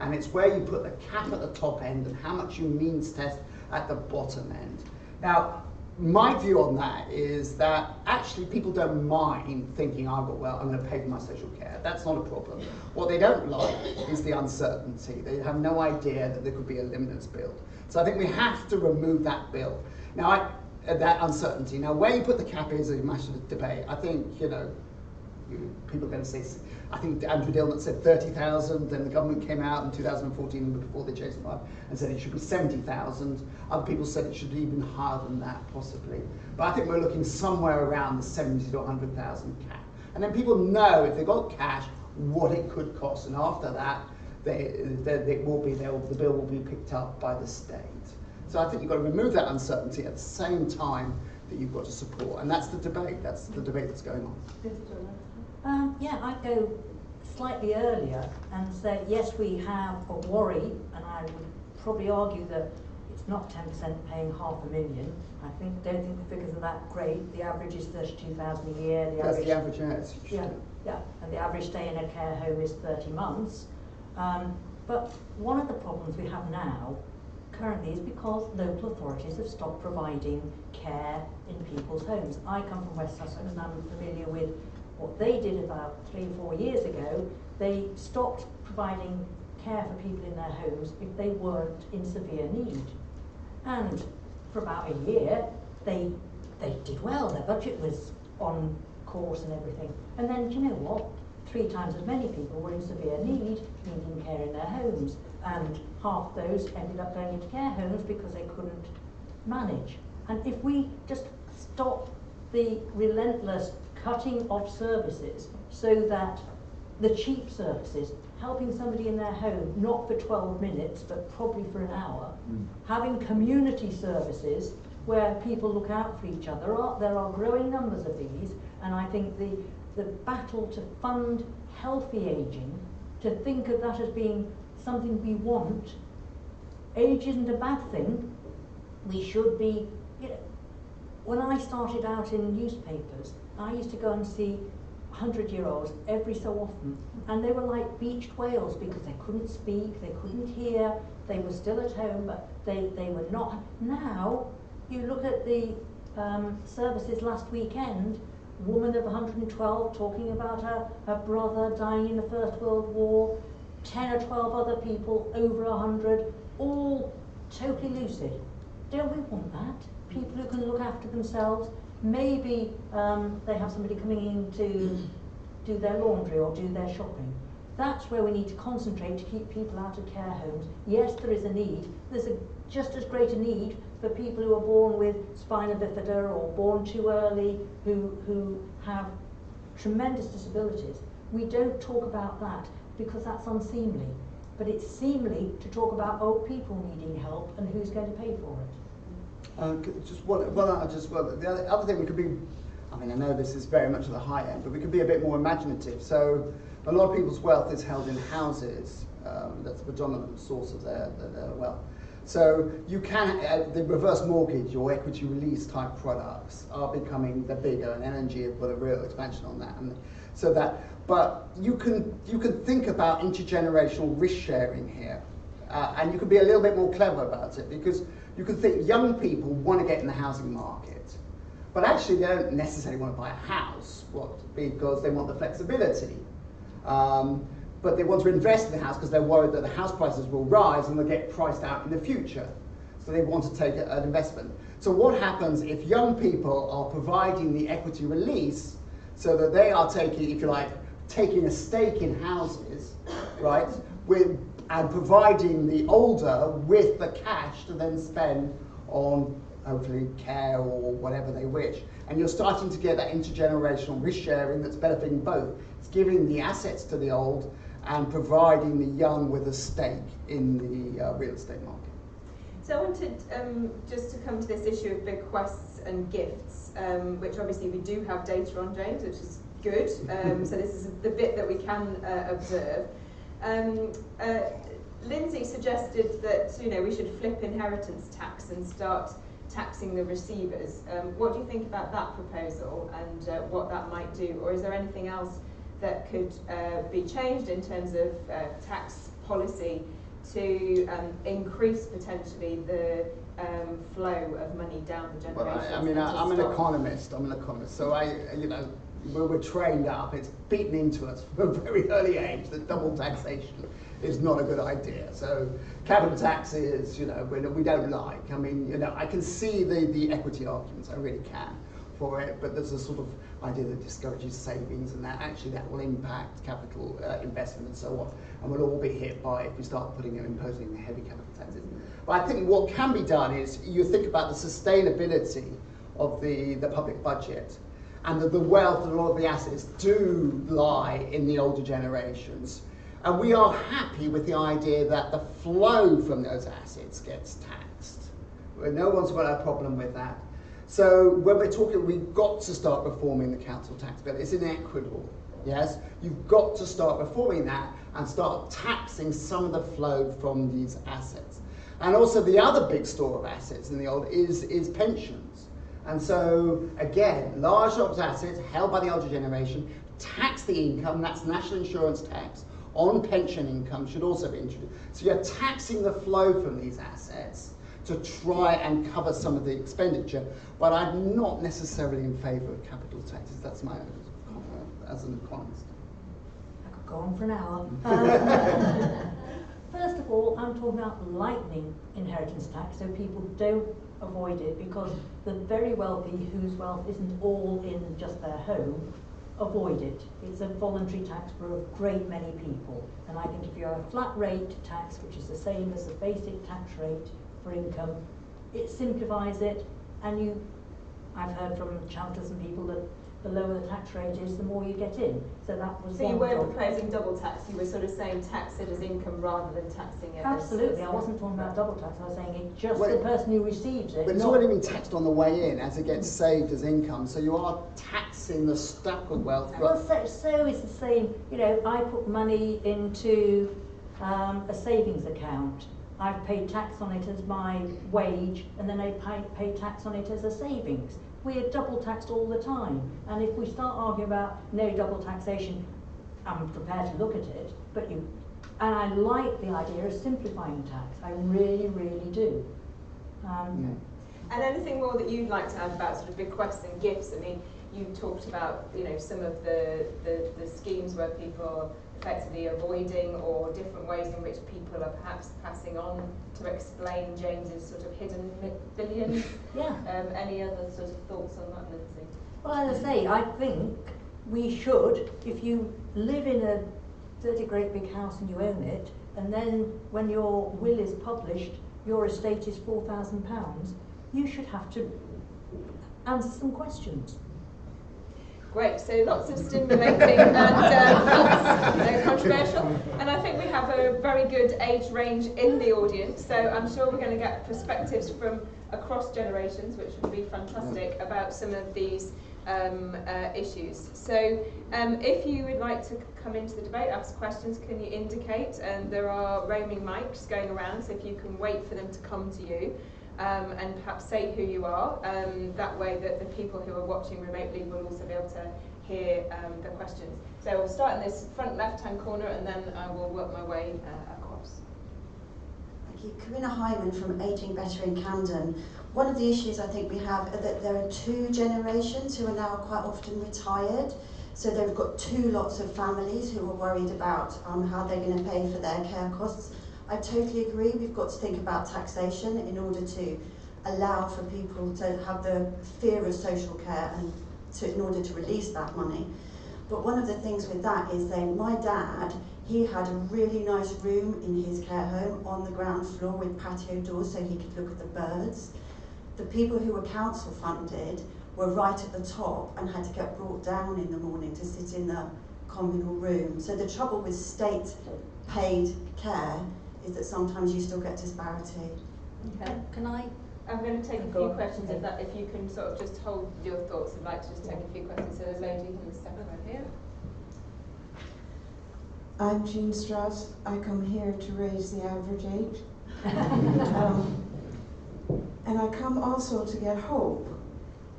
And it's where you put the cap at the top end and how much you means test at the bottom end. Now, my view on that is that actually people don't mind thinking, I'm going to pay for my social care. That's not a problem. What they don't like is the uncertainty. They have no idea that there could be a limitless bill. So I think we have to remove that bill. Now, that uncertainty. Now, where you put the cap is a matter of debate. I think, people are going to say, I think Andrew Dillner said 30,000, then the government came out in 2014 before they changed the and said it should be 70,000. Other people said it should be even higher than that, possibly. But I think we're looking somewhere around the 70 to 100,000 cap. And then people know if they've got cash, what it could cost. And after that, the bill will be picked up by the state. So I think you've got to remove that uncertainty at the same time that you've got to support. And that's the debate. That's the debate that's going on. Yeah, I'd go slightly earlier and say, yes, we have a worry, and I would probably argue that it's not 10% paying $500,000. I don't think the figures are that great. The average is 32,000 a year. That's the average, yeah. Yeah, and the average stay in a care home is 30 months. But one of the problems we have now currently is because local authorities have stopped providing care in people's homes. I come from West Sussex and I'm familiar with what they did about 3 or 4 years ago. They stopped providing care for people in their homes if they weren't in severe need. And for about a year, they did well. Their budget was on course and everything. And then, do you know what? 3 times as many people were in severe need, needing care in their homes. And half those ended up going into care homes because they couldn't manage. And if we just stop the relentless cutting of services so that the cheap services, helping somebody in their home, not for 12 minutes, but probably for an hour, having community services where people look out for each other, there are growing numbers of these, and I think the battle to fund healthy aging, to think of that as being something we want, age isn't a bad thing. We should be, when I started out in newspapers, I used to go and see 100-year-olds every so often, and they were like beached whales because they couldn't speak, they couldn't hear, they were still at home, but they were not. Now, you look at the services last weekend, woman of 112 talking about her brother dying in the First World War, 10 or 12 other people over 100, all totally lucid. Don't we want that? People who can look after themselves. Maybe they have somebody coming in to do their laundry or do their shopping. That's where we need to concentrate to keep people out of care homes. Yes, there is a need. There's just as great a need for people who are born with spina bifida or born too early, who have tremendous disabilities. We don't talk about that because that's unseemly. but it's seemly to talk about old people needing help and who's going to pay for it. The other thing we could be, I mean, I know this is very much at the high end, but we could be a bit more imaginative. So a lot of people's wealth is held in houses. That's the predominant source of their wealth. So you can, the reverse mortgage or equity release type products are becoming the bigger, and energy have put a real expansion on that. And so that, but you can think about intergenerational risk sharing here, and you can be a little bit more clever about it, because you can think young people want to get in the housing market, but actually they don't necessarily want to buy a house, because they want the flexibility. But they want to invest in the house because they're worried that the house prices will rise and they'll get priced out in the future. So they want to take an investment. So what happens if young people are providing the equity release so that they are taking, if you like, taking a stake in houses, right, and providing the older with the cash to then spend on hopefully care or whatever they wish. And you're starting to get that intergenerational risk sharing that's benefiting both. It's giving the assets to the old and providing the young with a stake in the real estate market. So I wanted just to come to this issue of bequests and gifts, which obviously we do have data on, James, which is good. So this is the bit that we can observe. Lindsey suggested that we should flip inheritance tax and start taxing the receivers. What do you think about that proposal and what that might do? Or is there anything else that could be changed in terms of tax policy to increase potentially the flow of money down the generations? Well, I'm an economist. So we're trained up. It's beaten into us from a very early age that double taxation is not a good idea. So capital taxes, we don't like. I can see the equity arguments. I really can for it, but there's a sort of idea that discourages savings, and that will impact capital investment and so on, and we'll all be hit by it if we start imposing the heavy capital taxes. But I think what can be done is you think about the sustainability of the public budget, and that the wealth and a lot of the assets do lie in the older generations. And we are happy with the idea that the flow from those assets gets taxed. No one's got a problem with that. So when we're talking, we've got to start reforming the council tax bill. It's inequitable, yes? You've got to start reforming that and start taxing some of the flow from these assets. And also the other big store of assets in the old is pensions. And so, again, large sums of assets held by the older generation, tax the income, that's national insurance tax, on pension income should also be introduced. So you're taxing the flow from these assets to try and cover some of the expenditure, but I'm not necessarily in favour of capital taxes. That's my as an economist. I could go on for an hour. First of all, I'm talking about lightening inheritance tax so people don't avoid it, because the very wealthy whose wealth isn't all in just their home avoid it. It's a voluntary tax for a great many people, and I think if you have a flat rate tax, which is the same as the basic tax rate for income, it simplifies it, and I've heard from chapters and people that the lower the tax rate is, the more you get in. So that was. So you weren't proposing double tax, you were sort of saying tax it as income rather than taxing it. Absolutely, I wasn't talking about double tax, I was saying it just the person who receives it. But it's already been taxed on the way in as it gets saved as income, so you are taxing the stock of wealth. Well, so is the same, I put money into a savings account. I've paid tax on it as my wage, and then I pay tax on it as a savings. We are double taxed all the time, and if we start arguing about no double taxation, I'm prepared to look at it, and I like the idea of simplifying tax. I really, really do. And anything more that you'd like to add about sort of bequests and gifts? You talked about some of the schemes where people are effectively avoiding, or different ways in which people are perhaps passing on to explain James's sort of hidden billions. Yeah. Any other sort of thoughts on that, Lindsey? Well, as I say, I think we should, if you live in a dirty great big house and you own it, and then when your will is published, your estate is £4,000, you should have to answer some questions. Great, so lots of stimulating and lots controversial. And I think we have a very good age range in the audience, so I'm sure we're going to get perspectives from across generations, which would be fantastic, about some of these issues. So if you would like to come into the debate, ask questions, can you indicate? And there are roaming mics going around, so if you can wait for them to come to you. And perhaps say who you are, that way that the people who are watching remotely will also be able to hear the questions. So we'll start in this front left-hand corner and then I will work my way across. Thank you. Karina Hyman from Aging Better in Camden. One of the issues I think we have is that there are two generations who are now quite often retired. So they've got two lots of families who are worried about how they're going to pay for their care costs. I totally agree, we've got to think about taxation in order to allow for people to have the fear of social care and in order to release that money. But one of the things with that is that my dad, he had a really nice room in his care home on the ground floor with patio doors so he could look at the birds. The people who were council funded were right at the top and had to get brought down in the morning to sit in the communal room. So the trouble with state paid care is that sometimes you still get disparity. Okay. I'm going to take a few questions if you can sort of just hold your thoughts. I'd like to just take a few questions. So there's a lady in the second row here. I'm Jean Strauss. I come here to raise the average age. And I come also to get hope.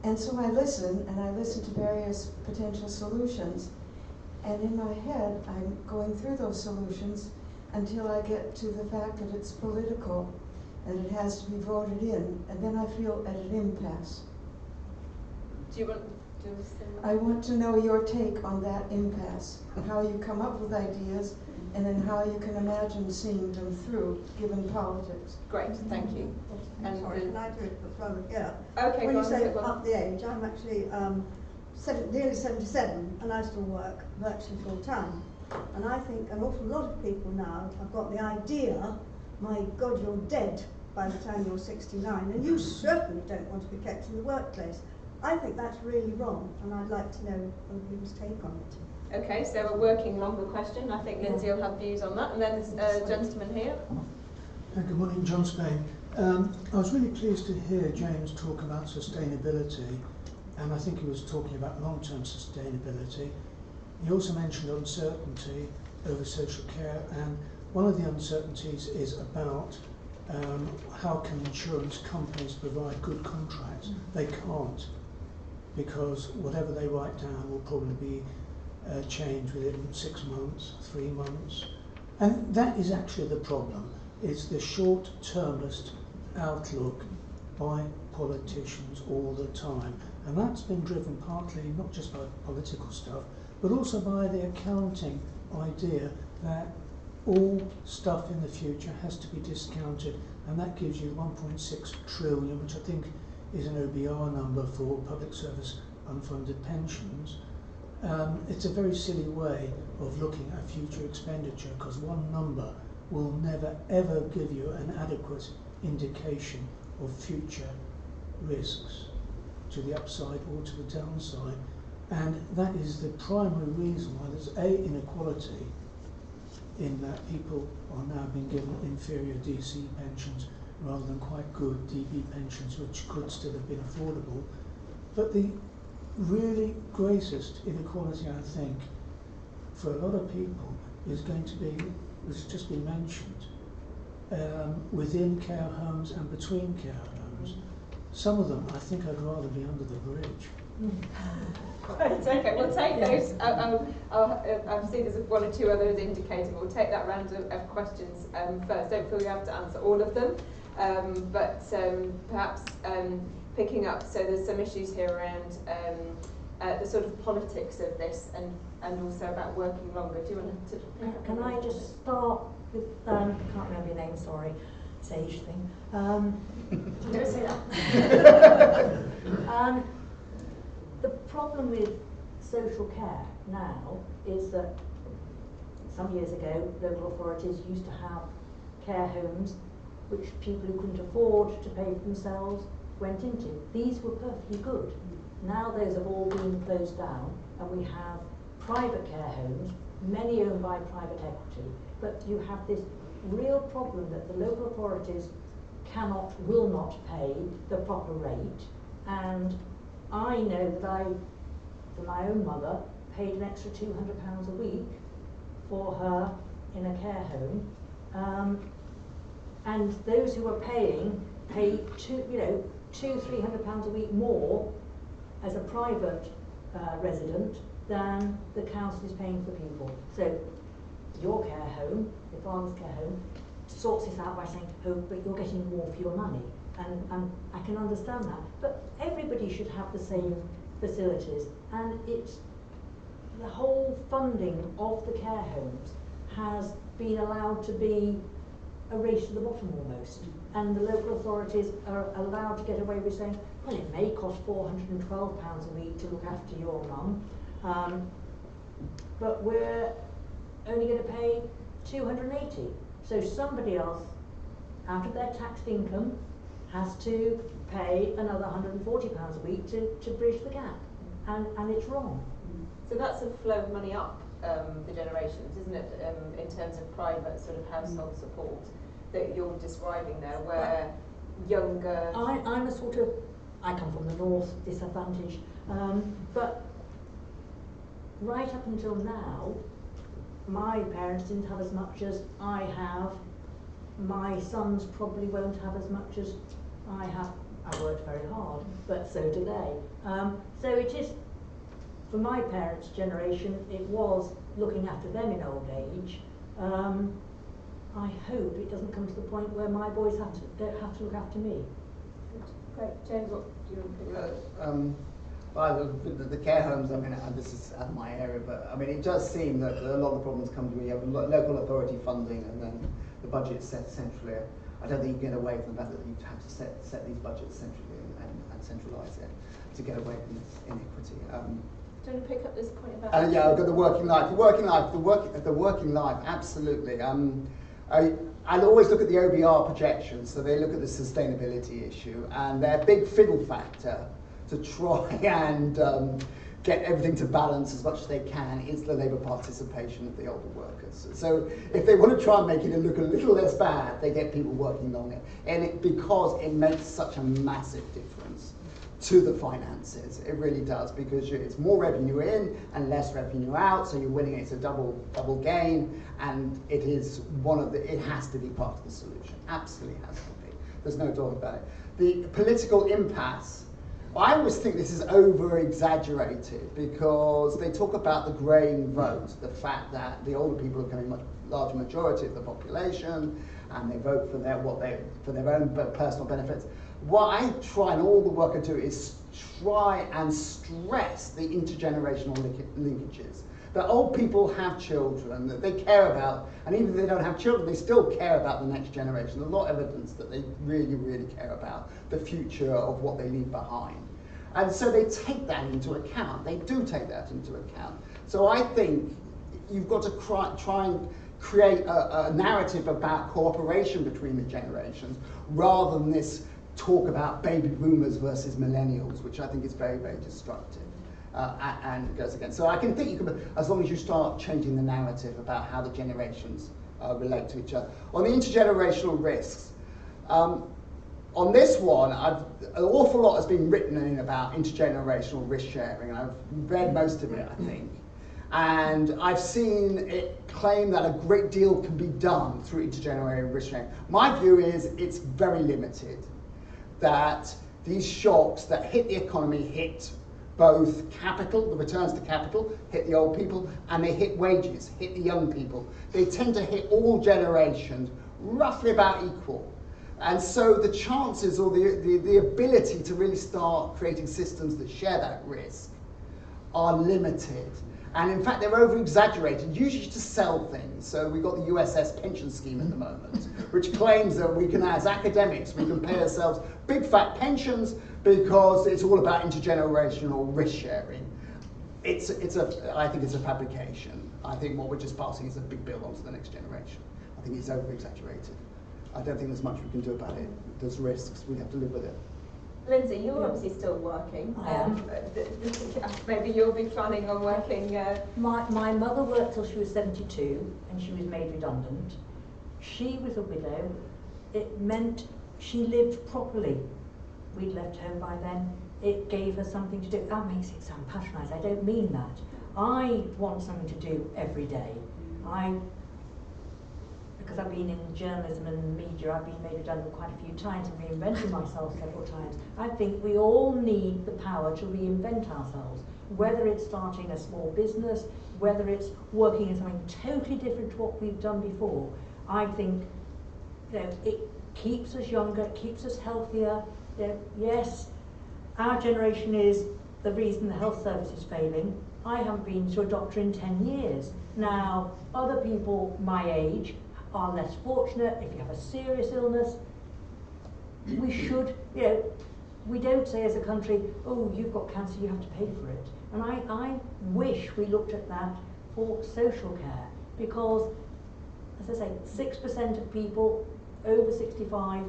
And so I listen to various potential solutions. And in my head, I'm going through those solutions until I get to the fact that it's political and it has to be voted in, and then I feel at an impasse. Do you want to say? I want to know your take on that impasse, how you come up with ideas, and then how you can imagine seeing them through, given politics. Great, thank you. And sorry, can I do it before? Yeah. Okay, when you say well, up the age, I'm actually nearly 77 and I still work virtually full time. And I think an awful lot of people now have got the idea, my God, you're dead by the time you're 69, and you certainly don't want to be kept in the workplace. I think that's really wrong, and I'd like to know other people's take on it. Okay, so a working longer question. I think Lindsey will have views on that. And then this gentleman here. Good morning, John Spain. I was really pleased to hear James talk about sustainability, and I think he was talking about long-term sustainability. He also mentioned uncertainty over social care, and one of the uncertainties is about how can insurance companies provide good contracts. They can't, because whatever they write down will probably be changed within 6 months, 3 months. And that is actually the problem. It's the short-termist outlook by politicians all the time. And that's been driven partly not just by political stuff, but also by the accounting idea that all stuff in the future has to be discounted, and that gives you 1.6 trillion, which I think is an OBR number for public service unfunded pensions. It's a very silly way of looking at future expenditure, because one number will never ever give you an adequate indication of future risks to the upside or to the downside. And that is the primary reason why there's inequality, in that people are now being given inferior DC pensions rather than quite good DB pensions, which could still have been affordable. But the really greatest inequality, I think, for a lot of people is going to be, which has just been mentioned, within care homes and between care homes. Some of them, I think I'd rather be under the bridge. Right, okay, we'll take those. I've seen there's one or two others indicating. We'll take that round of questions first. Don't feel you have to answer all of them, but perhaps picking up. So there's some issues here around the sort of politics of this, and also about working longer. Do you want to? Can I just start with? Can't remember your name. Sorry, Sage thing. Don't say that. The problem with social care now is that some years ago local authorities used to have care homes which people who couldn't afford to pay for themselves went into. These were perfectly good. Now those have all been closed down and we have private care homes, many owned by private equity, but you have this real problem that the local authorities will not pay the proper rate, and I know that for my own mother, paid an extra £200 a week for her in a care home, and those who are paying pay £200-300 a week more as a private resident than the council is paying for people. So your care home, your father's care home, sorts this out by saying, oh, but you're getting more for your money. And I can understand that. But everybody should have the same facilities. And it's the whole funding of the care homes has been allowed to be a race to the bottom almost. And the local authorities are allowed to get away with saying, well, it may cost £412 a week to look after your mum, but we're only going to pay £280. So somebody else, out of their taxed income, has to pay another £140 a week to bridge the gap. And it's wrong. So that's a flow of money up the generations, isn't it, in terms of private sort of household support that you're describing there, where younger... I'm a sort of, I come from the north, disadvantaged, but right up until now, my parents didn't have as much as I have. My sons probably won't have as much as I have. I worked very hard, but so do they. So it is, for my parents' generation, it was looking after them in old age. I hope it doesn't come to the point where my boys don't have to look after me. Great. James, what do you think? Well, the care homes, I mean, this is out of my area, but I mean, it does seem that a lot of the problems come to when you have local authority funding and then the budget set centrally. I don't think you can get away from the fact that you have to set these budgets centrally and centralise it to get away from this inequity. Do you want to pick up this point about... Yeah, I've got the working life, absolutely. I'll always look at the OBR projections, so they look at the sustainability issue, and their big fiddle factor to try and get everything to balance as much as they can is the labour participation of the older workers. So if they want to try and make it look a little less bad, they get people working on it, and because it makes such a massive difference to the finances. It really does, because it's more revenue in and less revenue out, so you're winning. It's a double gain, and it is it has to be part of the solution. Absolutely has to be. There's no doubt about it. The political impasse, I always think this is over-exaggerated, because they talk about the greying vote, the fact that the older people are becoming a much larger majority of the population, and they vote for their own personal benefits. What I try, and all the work I do, is try and stress the intergenerational linkages. That old people have children that they care about, and even if they don't have children, they still care about the next generation. There's a lot of evidence that they really, really care about the future of what they leave behind. And so they take that into account. They do take that into account. So I think you've got to try and create a narrative about cooperation between the generations, rather than this talk about baby boomers versus millennials, which I think is very, very destructive and goes against. So I can think you can, as long as you start changing the narrative about how the generations relate to each other. On the intergenerational risks, on this one, an awful lot has been written in about intergenerational risk sharing, and I've read most of it, I think. And I've seen it claim that a great deal can be done through intergenerational risk sharing. My view is it's very limited. That these shocks that hit the economy hit both capital, the returns to capital, hit the old people, and they hit wages, hit the young people. They tend to hit all generations roughly about equal. And so the chances, or the ability to really start creating systems that share that risk are limited. And in fact, they're over-exaggerated, usually to sell things. So we've got the USS pension scheme at the moment, which claims that we can, as academics, we can pay ourselves big fat pensions because it's all about intergenerational risk sharing. I think it's a fabrication. I think what we're just passing is a big bill onto the next generation. I think it's over-exaggerated. I don't think there's much we can do about it. There's risks, we have to live with it. Lindsay, you're obviously still working. I am. Maybe you'll be planning on working. My mother worked till she was 72 and she was made redundant. She was a widow. It meant she lived properly. We'd left home by then. It gave her something to do. That makes it sound patronised. I don't mean that. I want something to do every day. Because I've been in journalism and media, I've been made redundant quite a few times and reinvented myself several times. I think we all need the power to reinvent ourselves, whether it's starting a small business, whether it's working in something totally different to what we've done before. I think it keeps us younger, it keeps us healthier. Yes, our generation is the reason the health service is failing. I haven't been to a doctor in 10 years. Now, other people my age are less fortunate. If you have a serious illness, we should, we don't say as a country, oh, you've got cancer, you have to pay for it. And I wish we looked at that for social care, because, as I say, 6% of people over 65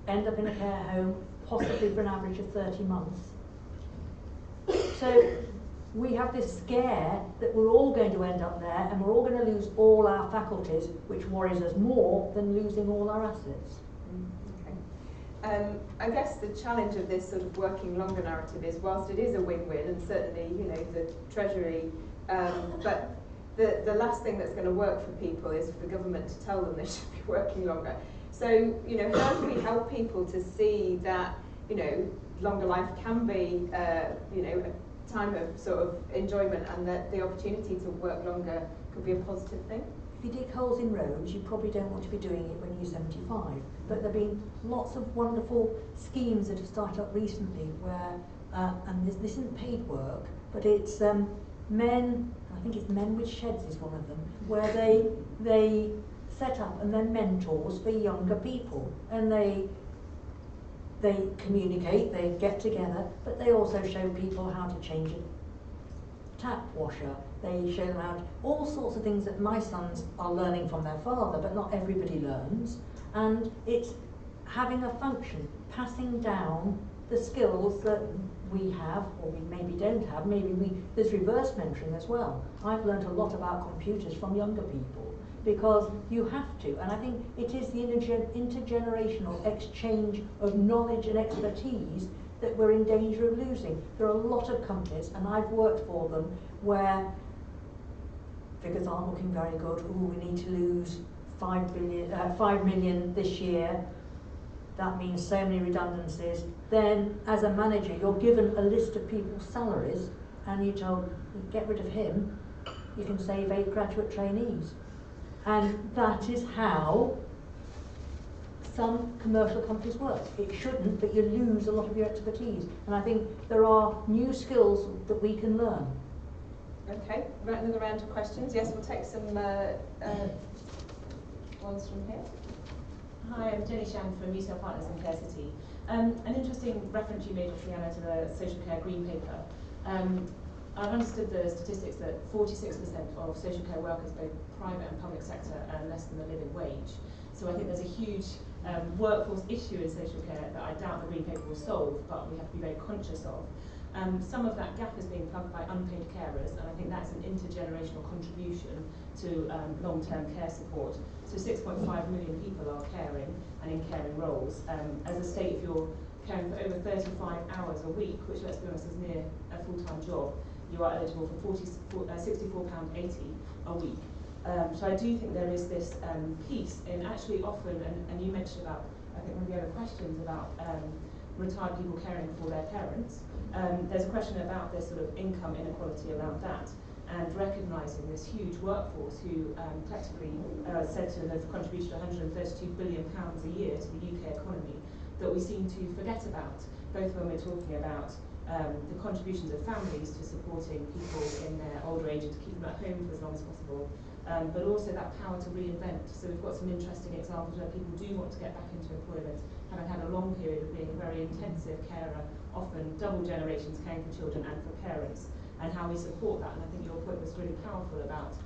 end up in a care home, possibly for an average of 30 months. So we have this scare that we're all going to end up there and we're all going to lose all our faculties, which worries us more than losing all our assets. Okay. I guess the challenge of this sort of working longer narrative is, whilst it is a win-win, and certainly, the Treasury, but the last thing that's going to work for people is for the government to tell them they should be working longer. So, how do we help people to see that, longer life can be, a time of sort of enjoyment, and that the opportunity to work longer could be a positive thing? If you dig holes in roads, you probably don't want to be doing it when you're 75. But there have been lots of wonderful schemes that have started up recently where, and this isn't paid work, but it's men, I think it's Men with Sheds is one of them, where they set up and they're mentors for younger people, and they communicate, they get together, but they also show people how to change a tap washer. They show them how to, all sorts of things that my sons are learning from their father, but not everybody learns. And it's having a function, passing down the skills that we have, or we maybe don't have. There's reverse mentoring as well. I've learned a lot about computers from younger people, because you have to, and I think it is the intergenerational exchange of knowledge and expertise that we're in danger of losing. There are a lot of companies, and I've worked for them, where figures aren't looking very good. Ooh, we need to lose 5 million this year. That means so many redundancies. Then, as a manager, you're given a list of people's salaries, and you're told, get rid of him, you can save 8 graduate trainees. And that is how some commercial companies work. It shouldn't, but you lose a lot of your expertise. And I think there are new skills that we can learn. Okay, right, another round of questions. Yes, we'll take some ones from here. Hi, I'm Jenny Shand from Retail Partners in Care City. An interesting reference you made, Fiona, to the social care green paper. I've understood the statistics that 46% of social care workers, both private and public sector, earn less than the living wage. So I think there's a huge workforce issue in social care that I doubt the Green Paper will solve, but we have to be very conscious of. Some of that gap is being plugged by unpaid carers, and I think that's an intergenerational contribution to long-term care support. So 6.5 million people are caring and in caring roles. As a state, if you're caring for over 35 hours a week, which, let's be honest, is near a full-time job, you are eligible for £64.80 a week. So I do think there is this piece in actually often, and you mentioned about, I think one of the other questions about retired people caring for their parents. There's a question about this sort of income inequality around that, and recognising this huge workforce who collectively said to have contributed £132 billion a year to the UK economy, that we seem to forget about, both when we're talking about the contributions of families to supporting people in their older age and to keep them at home for as long as possible, but also that power to reinvent. So we've got some interesting examples where people do want to get back into employment, having had a long period of being a very intensive carer, often double generations caring for children and for parents, and how we support that. And I think your point was really powerful about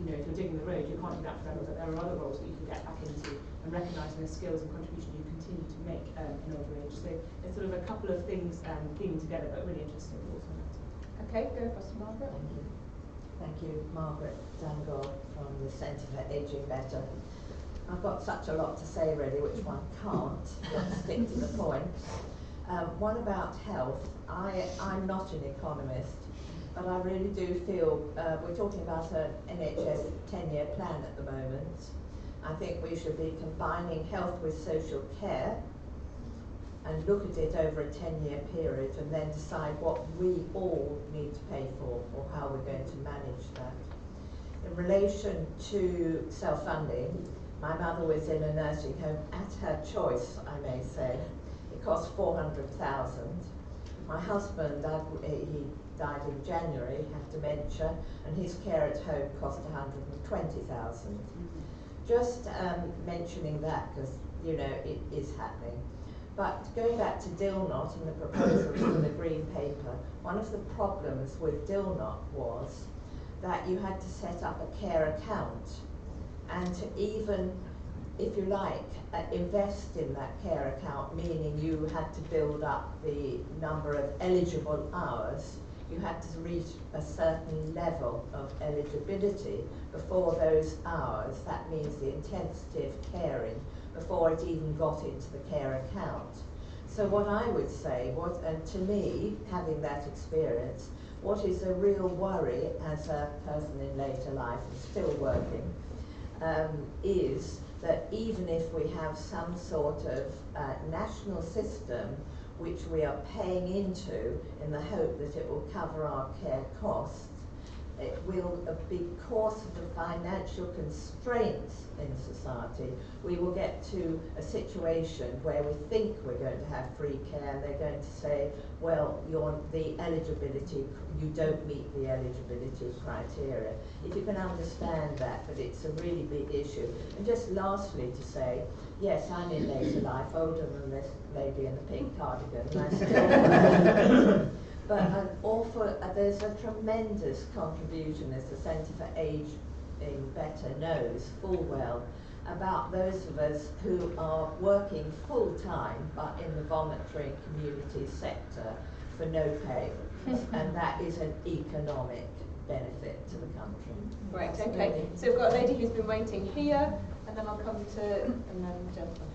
you know, if you're digging the road, you can't do that forever, but there are other roles that you can get back into, and recognising those skills and contribution you continue to make in older age. So it's sort of a couple of things being together, but really interesting thoughts on that. Okay, go across to Margaret. Thank you. Thank you, Margaret Dangor from the Centre for Aging Better. I've got such a lot to say really, which one can't, but stick to the point. One about health. I'm not an economist, but I really do feel we're talking about an NHS 10-year plan at the moment. I think we should be combining health with social care and look at it over a 10-year period and then decide what we all need to pay for or how we're going to manage that. In relation to self-funding, my mother was in a nursing home at her choice, I may say. It cost $400,000. My husband, he died in January, had dementia, and his care at home cost $120,000. Just mentioning that because, you know, it is happening. But going back to Dilnot and the proposals for the Green Paper, one of the problems with Dilnot was that you had to set up a care account and to even, if you like, invest in that care account, meaning you had to build up the number of eligible hours. You had to reach a certain level of eligibility before those hours, that means the intensity of caring, before it even got into the care account. So what I would say, and to me, having that experience, what is a real worry as a person in later life and still working, is that even if we have some sort of national system which we are paying into in the hope that it will cover our care costs, it will, because of the financial constraints in society, we will get to a situation where we think we're going to have free care and they're going to say, well, the eligibility, you don't meet the eligibility criteria. If you can understand that, but it's a really big issue. And just lastly to say, yes, I'm in later life, older than this lady in the pink cardigan, and I still but there's a tremendous contribution, as the Centre for Aging Better knows full well, about those of us who are working full-time but in the voluntary community sector for no pay, and that is an economic benefit to the country. Right, okay. So we've got a lady who's been waiting here, and then I'll come to, and then gentlemen.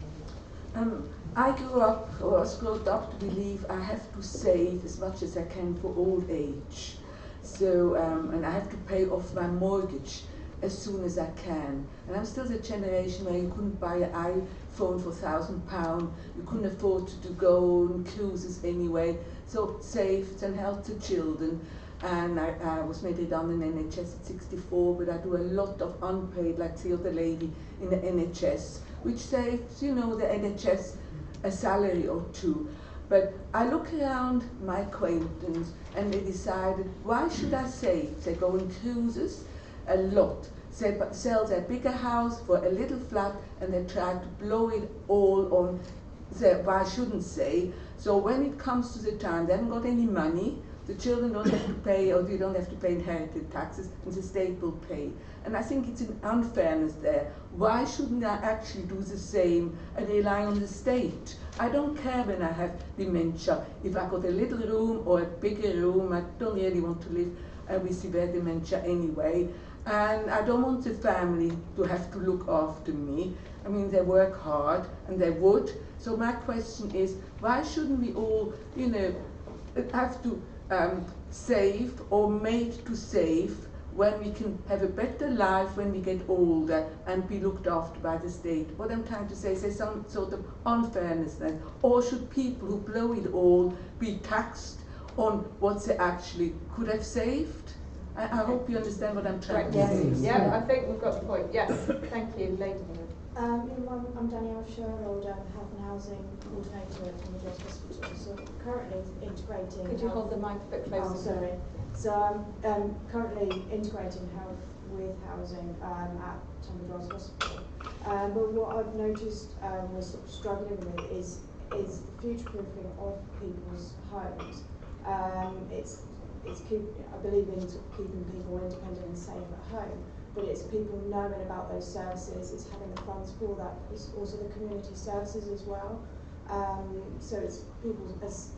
I grew up, or was brought up to believe I have to save as much as I can for old age. So, and I have to pay off my mortgage as soon as I can. And I'm still the generation where you couldn't buy an iPhone for £1,000, you couldn't afford to go on cruises anyway, so saved and helped the children. And I was made redundant in NHS at 64, but I do a lot of unpaid, like the other lady in the NHS, which saves, you know, the NHS a salary or two. But I look around my acquaintance and they decided, why should I save? They go on cruises a lot. They sell their bigger house for a little flat and they try to blow it all on their, why shouldn't they? So when it comes to the time, they haven't got any money, the children don't have to pay, or they don't have to pay inheritance taxes, and the state will pay. And I think it's an unfairness there. Why shouldn't I actually do the same and rely on the state? I don't care when I have dementia. If I got a little room or a bigger room, I don't really want to live with severe dementia anyway. And I don't want the family to have to look after me. I mean, they work hard, and they would. So my question is, why shouldn't we all, you know, have to save or made to save when we can have a better life when we get older and be looked after by the state? What I'm trying to say is there's some sort of unfairness there. Or should people who blow it all be taxed on what they actually could have saved? I hope you understand what I'm trying to say. Yeah, I think we've got the point. Yes, thank you, lady. I'm Danielle Sherwood, Health and Housing Coordinator at Tunbridge Hospital. So currently integrating. Could you hold the mic a bit closer? Oh, sorry. So I'm currently integrating health with housing at Tunbridge Hospital. But what I've noticed we're sort of struggling with is future-proofing of people's homes. I believe in sort of keeping people independent and save at home. But it's people knowing about those services, it's having the funds for that, it's also the community services as well. So it's people as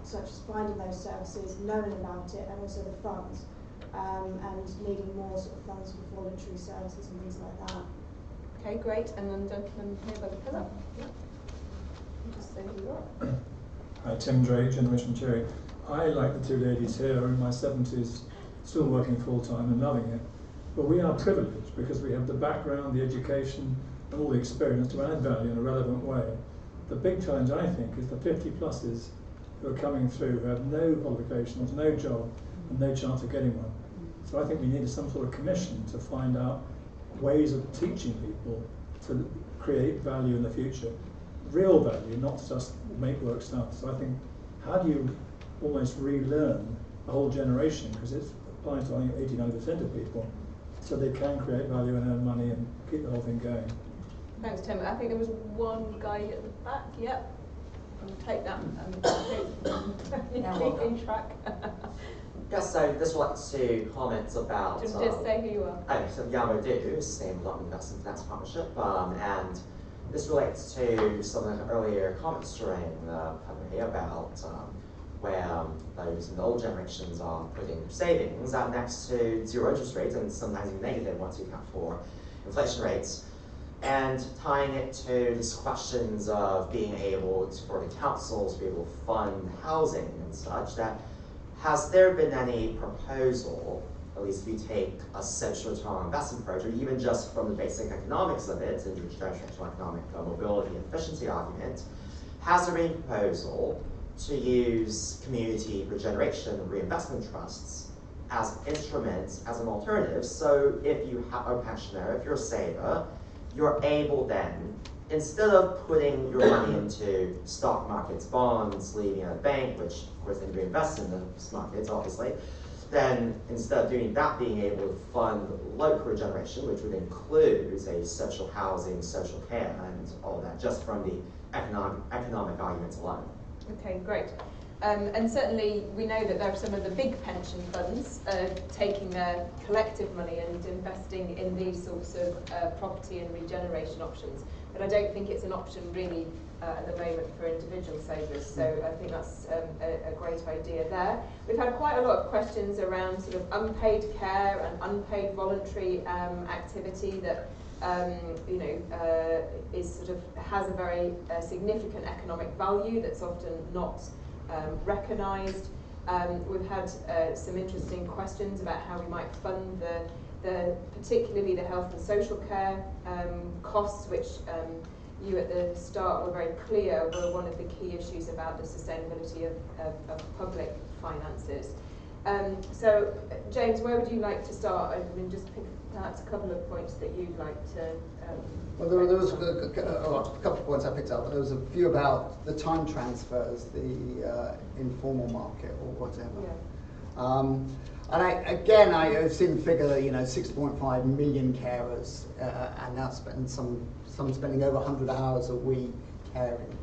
such as finding those services, knowing about it, and also the funds, and needing more sort of funds for voluntary services and things like that. Okay, great. And then gentleman here by the pillar. Yeah. Just say who you are. Hi, Tim Drake, Generation Cherry. I, like the two ladies here, are in my 70s, still working full-time and loving it. But we are privileged because we have the background, the education, and all the experience to add value in a relevant way. The big challenge, I think, is the 50-plussers who are coming through, who have no qualifications, no job, and no chance of getting one. So I think we need some sort of commission to find out ways of teaching people to create value in the future. Real value, not just make work stuff. So I think, how do you almost relearn the whole generation, because it's applies to 80-90% of people, so they can create value and earn money and keep the whole thing going. Thanks, Tim. I think there was one guy at the back. Yep. I'll take that. Keeping track. Yes, so this relates to comments about... Just say who you are. Oh, so Yamo Do, Sustainable Investment Tax Partnership, and this relates to some of the earlier comments during here about where those in the old generations are putting savings next to zero interest rates, and sometimes even negative once you account for inflation rates, and tying it to these questions of being able to, for the councils to be able to fund housing and such. That has there been any proposal, at least if you take a social return on investment approach, or even just from the basic economics of it, intergenerational economic mobility and efficiency argument, has there been a proposal to use community regeneration reinvestment trusts as instruments, as an alternative? So if you are a pensioner, if you're a saver, you're able then, instead of putting your money into stock markets, bonds, leaving a bank, which of course then you invest in the markets, obviously, then instead of doing that, being able to fund local regeneration, which would include, say, social housing, social care, and all that, just from the economic arguments alone. Okay, great. And certainly we know that there are some of the big pension funds taking their collective money and investing in these sorts of property and regeneration options. But I don't think it's an option really at the moment for individual savers. So I think that's a great idea there. We've had quite a lot of questions around sort of unpaid care and unpaid voluntary activity that is sort of has a very significant economic value that's often not recognised. We've had some interesting questions about how we might fund the particularly the health and social care costs, which you at the start were very clear were one of the key issues about the sustainability of public finances. So, James, where would you like to start? I mean, just pick perhaps a couple of points that you'd like to... well, there was a couple of points I picked up. There was a few about the time transfers, the informal market or whatever. Yeah. And I've seen the figure that 6.5 million carers and now some spending over 100 hours a week caring.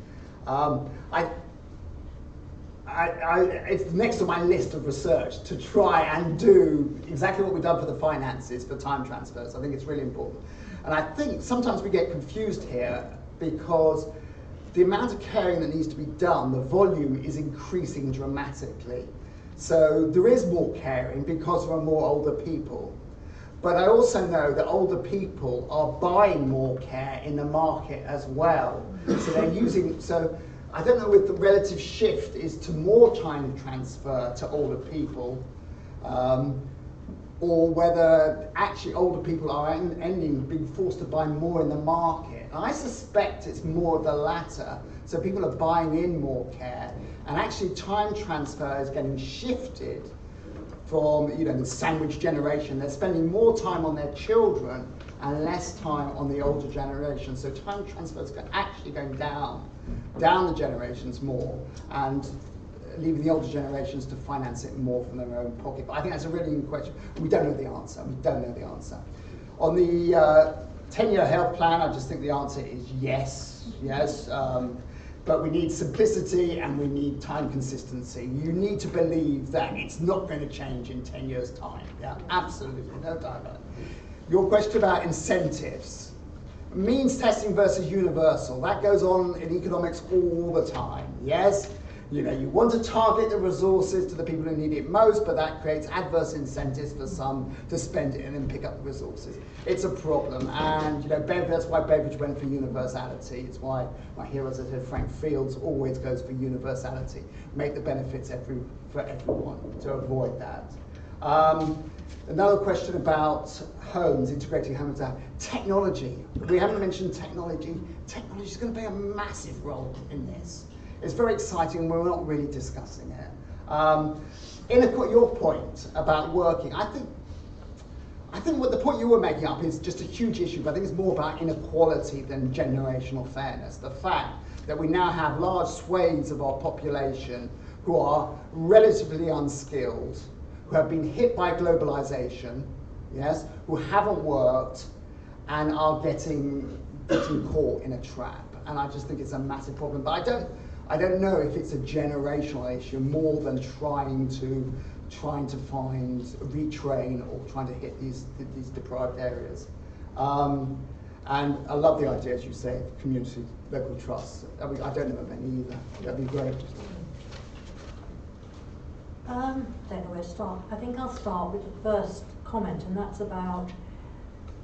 It's next to my list of research to try and do exactly what we've done for the finances for time transfers. I think it's really important. And I think sometimes we get confused here because the amount of caring that needs to be done, the volume is increasing dramatically. So there is more caring because there are more older people. But I also know that older people are buying more care in the market as well. So they're using, so I don't know if the relative shift is to more time transfer to older people, or whether actually older people are ending being forced to buy more in the market. And I suspect it's more of the latter. So people are buying in more care, and actually time transfer is getting shifted from the sandwich generation. They're spending more time on their children and less time on the older generation. So time transfer is actually going down the generations more, and leaving the older generations to finance it more from their own pocket. But I think that's a really good question. We don't know the answer. We don't know the answer. On the 10-year health plan, I just think the answer is yes. Yes. But we need simplicity and we need time consistency. You need to believe that it's not going to change in 10 years' time. Yeah, absolutely, no doubt about it. Your question about incentives. Means testing versus universal. That goes on in economics all the time, yes? You know, you want to target the resources to the people who need it most, but that creates adverse incentives for some to spend it and then pick up the resources. It's a problem, and you know, that's why Beveridge went for universality. It's why my hero, as I said, Frank Fields, always goes for universality. Make the benefits for everyone to avoid that. Another question about homes, integrating homes. Technology. We haven't mentioned technology. Technology is going to play a massive role in this. It's very exciting, we're not really discussing it. Your point about working, I think what the point you were making up is just a huge issue, but I think it's more about inequality than generational fairness. The fact that we now have large swathes of our population who are relatively unskilled, who have been hit by globalization, yes, who haven't worked and are getting caught in a trap. And I just think it's a massive problem. But I don't know if it's a generational issue more than trying to find, retrain, or trying to hit these deprived areas. And I love the idea, as you say, of community, local trusts. I don't know of any either. That'd be great. Don't know where to start. I think I'll start with the first comment, and that's about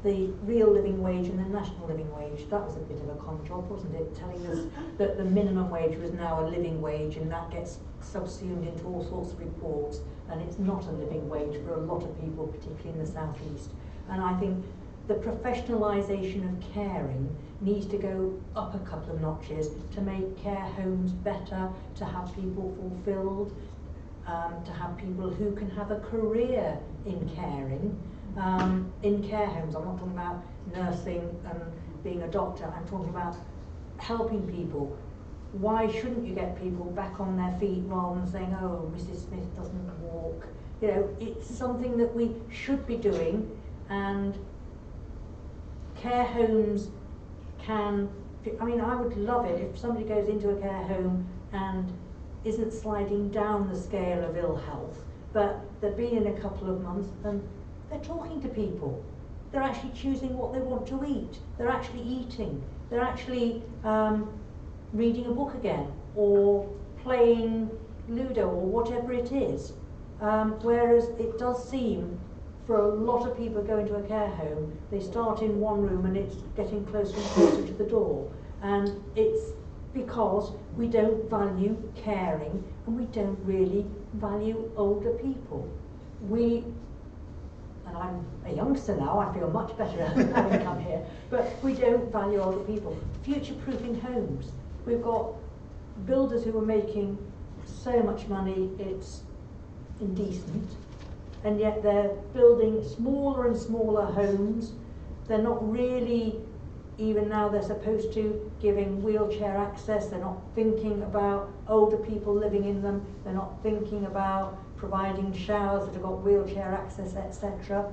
the real living wage and the national living wage. That was a bit of a con job, wasn't it? Telling us that the minimum wage was now a living wage, and that gets subsumed into all sorts of reports, and it's not a living wage for a lot of people, particularly in the southeast. And I think the professionalisation of caring needs to go up a couple of notches to make care homes better, to have people fulfilled, to have people who can have a career in caring. In care homes, I'm not talking about nursing and being a doctor, I'm talking about helping people. Why shouldn't you get people back on their feet rather than saying, oh, Mrs. Smith doesn't walk? You know, it's something that we should be doing, and care homes can, I mean, I would love it if somebody goes into a care home and isn't sliding down the scale of ill health, but they've been in a couple of months and they're talking to people. They're actually choosing what they want to eat. They're actually eating. They're actually reading a book again, or playing Ludo, or whatever it is. Whereas it does seem, for a lot of people going to a care home, they start in one room and it's getting closer and closer to the door. And it's because we don't value caring, and we don't really value older people. And I'm a youngster now, I feel much better having come here, but we don't value older people. Future-proofing homes. We've got builders who are making so much money, it's indecent, and yet they're building smaller and smaller homes. They're not really, even now they're supposed to, giving wheelchair access. They're not thinking about older people living in them. They're not thinking about providing showers that have got wheelchair access, etc.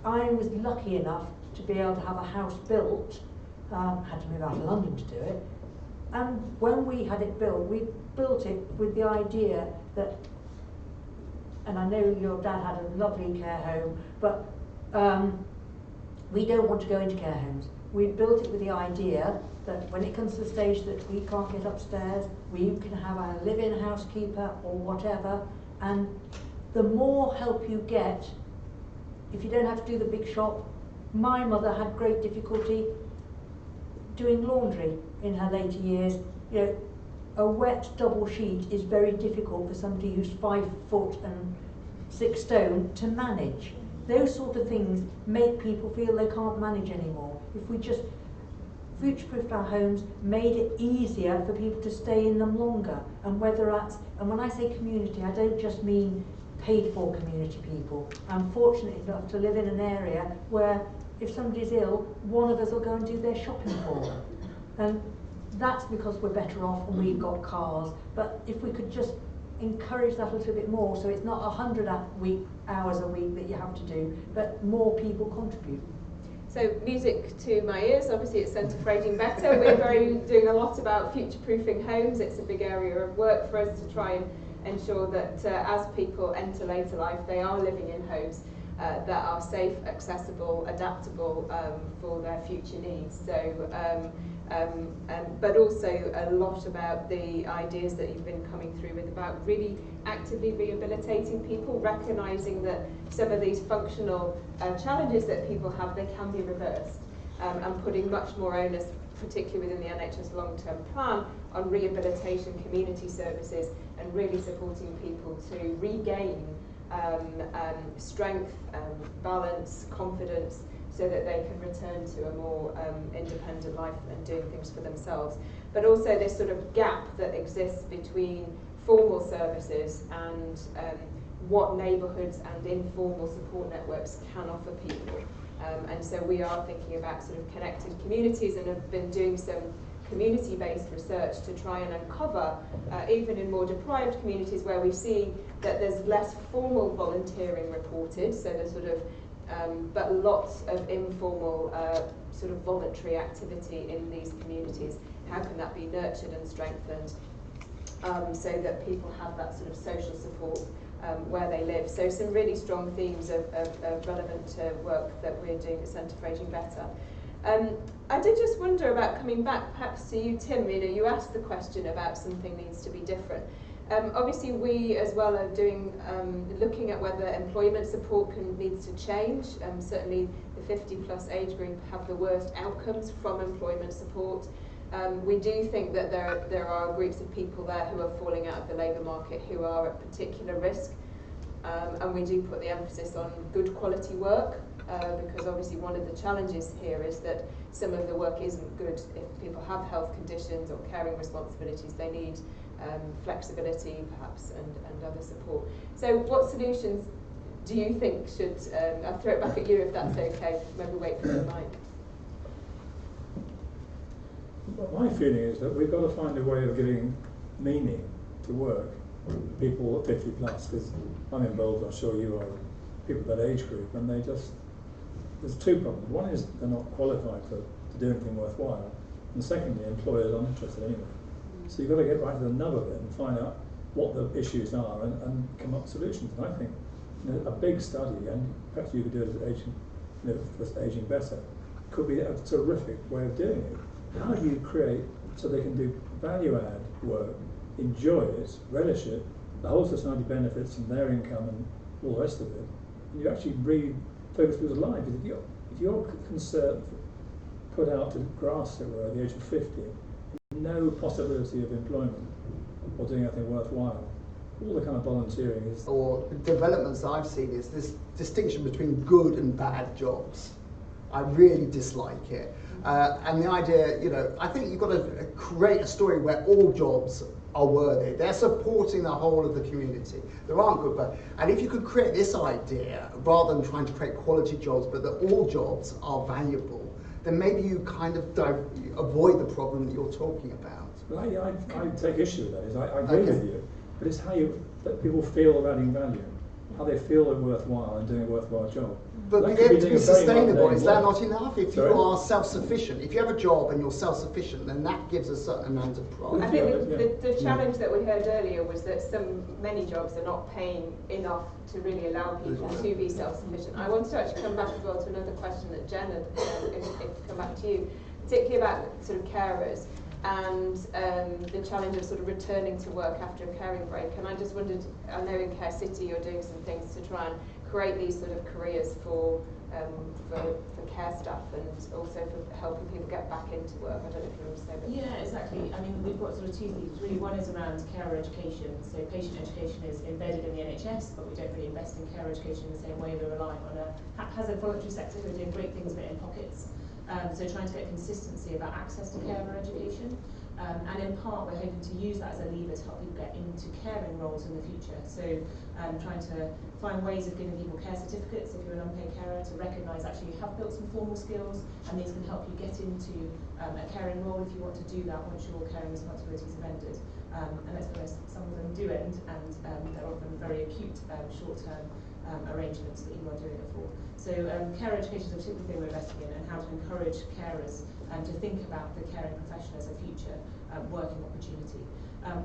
I was lucky enough to be able to have a house built, had to move out of London to do it, and when we had it built, we built it with the idea that, and I know your dad had a lovely care home, but we don't want to go into care homes. We built it with the idea that when it comes to the stage that we can't get upstairs, we can have a live-in housekeeper or whatever, and the more help you get, if you don't have to do the big shop. My mother had great difficulty doing laundry in her later years. You know, a wet double sheet is very difficult for somebody who's 5 foot and 6 stone to manage. Those sort of things make people feel they can't manage anymore. If we just future-proofed our homes, made it easier for people to stay in them longer, and whether that's, and when I say community, I don't just mean paid-for community people. I'm fortunate enough to live in an area where if somebody's ill, one of us will go and do their shopping for them. And that's because we're better off and we've got cars. But if we could just encourage that a little bit more, so it's not 100 hours a week that you have to do, but more people contribute. So music to my ears, obviously it's Centre for Ageing Better. We're doing a lot about future-proofing homes. It's a big area of work for us to try and ensure that as people enter later life, they are living in homes that are safe, accessible, adaptable for their future needs. So, but also a lot about the ideas that you've been coming through with about really actively rehabilitating people, recognising that some of these functional challenges that people have, they can be reversed, and putting much more onus, particularly within the NHS long-term plan, on rehabilitation community services and really supporting people to regain strength, balance, confidence, so that they can return to a more independent life and doing things for themselves. But also this sort of gap that exists between formal services and what neighbourhoods and informal support networks can offer people. And so we are thinking about sort of connected communities and have been doing some community-based research to try and uncover, even in more deprived communities where we see that there's less formal volunteering reported, so there's sort of but lots of informal sort of voluntary activity in these communities. How can that be nurtured and strengthened so that people have that sort of social support where they live? So some really strong themes of relevant work that we're doing at Centre for Ageing Better. I did just wonder about coming back perhaps to you, Tim. You know, you asked the question about something needs to be different. Obviously, we as well are doing looking at whether employment support needs to change. Certainly, the 50+ age group have the worst outcomes from employment support. We do think that there are groups of people there who are falling out of the labour market who are at particular risk, and we do put the emphasis on good quality work. Because obviously one of the challenges here is that some of the work isn't good if people have health conditions or caring responsibilities. They need flexibility perhaps and other support. So what solutions do you think should, I'll throw it back at you if that's okay, maybe wait for the mic. Well, my feeling is that we've got to find a way of giving meaning to work for people at 50+, because I'm involved, I'm sure you are, people that age group, and there's two problems. One is they're not qualified to do anything worthwhile, and secondly, employers aren't interested anyway. So you've got to get right to the nub of it and find out what the issues are and come up with solutions. And I think a big study, and perhaps you could do it as Ageing Better, could be a terrific way of doing it. How do you create so they can do value-add work, enjoy it, relish it, the whole society benefits from their income and all the rest of it, and you actually refocus people's lives. If you're concerned, put out to grass, as it were, at the age of 50, no possibility of employment or doing anything worthwhile, all the kind of volunteering is... Or developments I've seen is this distinction between good and bad jobs. I really dislike it. And the idea, I think you've got to create a story where all jobs are worthy. They're supporting the whole of the community. There aren't good, but and if you could create this idea, rather than trying to create quality jobs, but that all jobs are valuable, then maybe you kind of avoid the problem that you're talking about. Well, I take issue with that. I agree with you, but it's how you let people feel about adding value, how they feel they're worthwhile and doing a worthwhile job. But being able to be sustainable, is that not enough? If Sorry? you are self-sufficient, if you have a job and you're self-sufficient, then that gives a certain amount of pride. I think the challenge that we heard earlier was that many jobs are not paying enough to really allow people to be self-sufficient. I wanted to actually come back as well to another question that Jen had, if come back to you, particularly about sort of carers and the challenge of sort of returning to work after a caring break. And I just wondered, I know in Care City you're doing some things to try and create these sort of careers for care staff and also for helping people get back into work. I don't know if you want to say that. Yeah, exactly. I mean, we've got sort of two things. Really, one is around carer education. So patient education is embedded in the NHS, but we don't really invest in care education in the same way. We're relying on a haphazard voluntary sector who are doing great things but in pockets. So trying to get consistency about access to carer education. And in part, we're hoping to use that as a lever to help people get into caring roles in the future. So trying to find ways of giving people care certificates if you're an unpaid carer, to recognise actually you have built some formal skills, and these can help you get into a caring role if you want to do that once your caring responsibilities have ended. And let's be honest, some of them do end, and they're often very acute short-term arrangements that you are doing it for. So care education is a particular thing we're investing in, and how to encourage carers to think about the caring profession as a future working opportunity.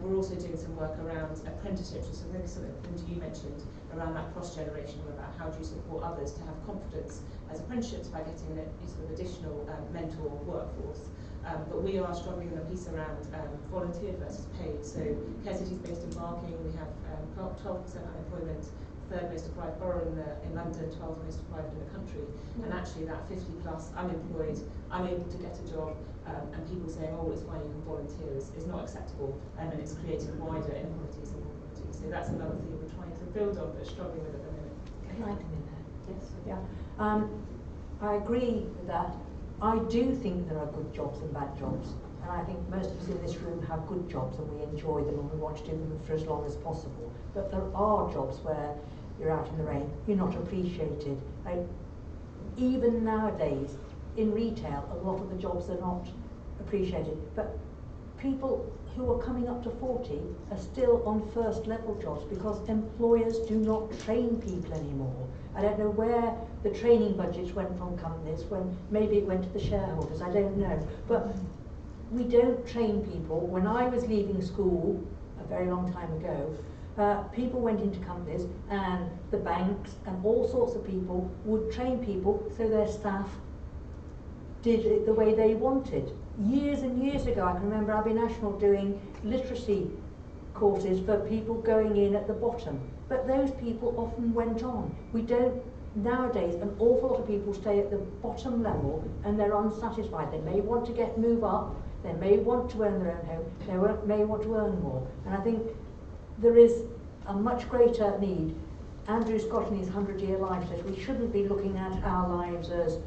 We're also doing some work around apprenticeships, which I think is something that you mentioned, around that cross-generational, about how do you support others to have confidence as apprenticeships by getting an sort of additional mentor workforce. But we are struggling with a piece around volunteer versus paid. So Care City is based in Barking. We have 12% unemployment, third most deprived borough in London, 12th most deprived in the country. And actually that 50 plus unemployed, unable to get a job, and people saying, oh, it's fine, you can volunteer, is not acceptable, and it's creating wider inequalities and inequalities. So that's another thing we're trying to build on, but struggling with at the minute. Can I come in there? Yes. Yeah. I agree with that. I do think there are good jobs and bad jobs, and I think most of us in this room have good jobs and we enjoy them and we want to do them for as long as possible. But there are jobs where you're out in the rain, you're not appreciated. Even nowadays, in retail, a lot of the jobs are not appreciated. But people who are coming up to 40 are still on first level jobs because employers do not train people anymore. I don't know where the training budgets went from companies, when maybe it went to the shareholders, I don't know. But we don't train people. When I was leaving school a very long time ago, people went into companies and the banks and all sorts of people would train people so their staff did it the way they wanted. Years and years ago, I can remember Abbey National doing literacy courses for people going in at the bottom. But those people often went on. We don't, nowadays, an awful lot of people stay at the bottom level and they're unsatisfied. They may want to move up, they may want to earn their own home, they may want to earn more. And I think there is a much greater need. Andrew Scott in his 100-year life says we shouldn't be looking at our lives as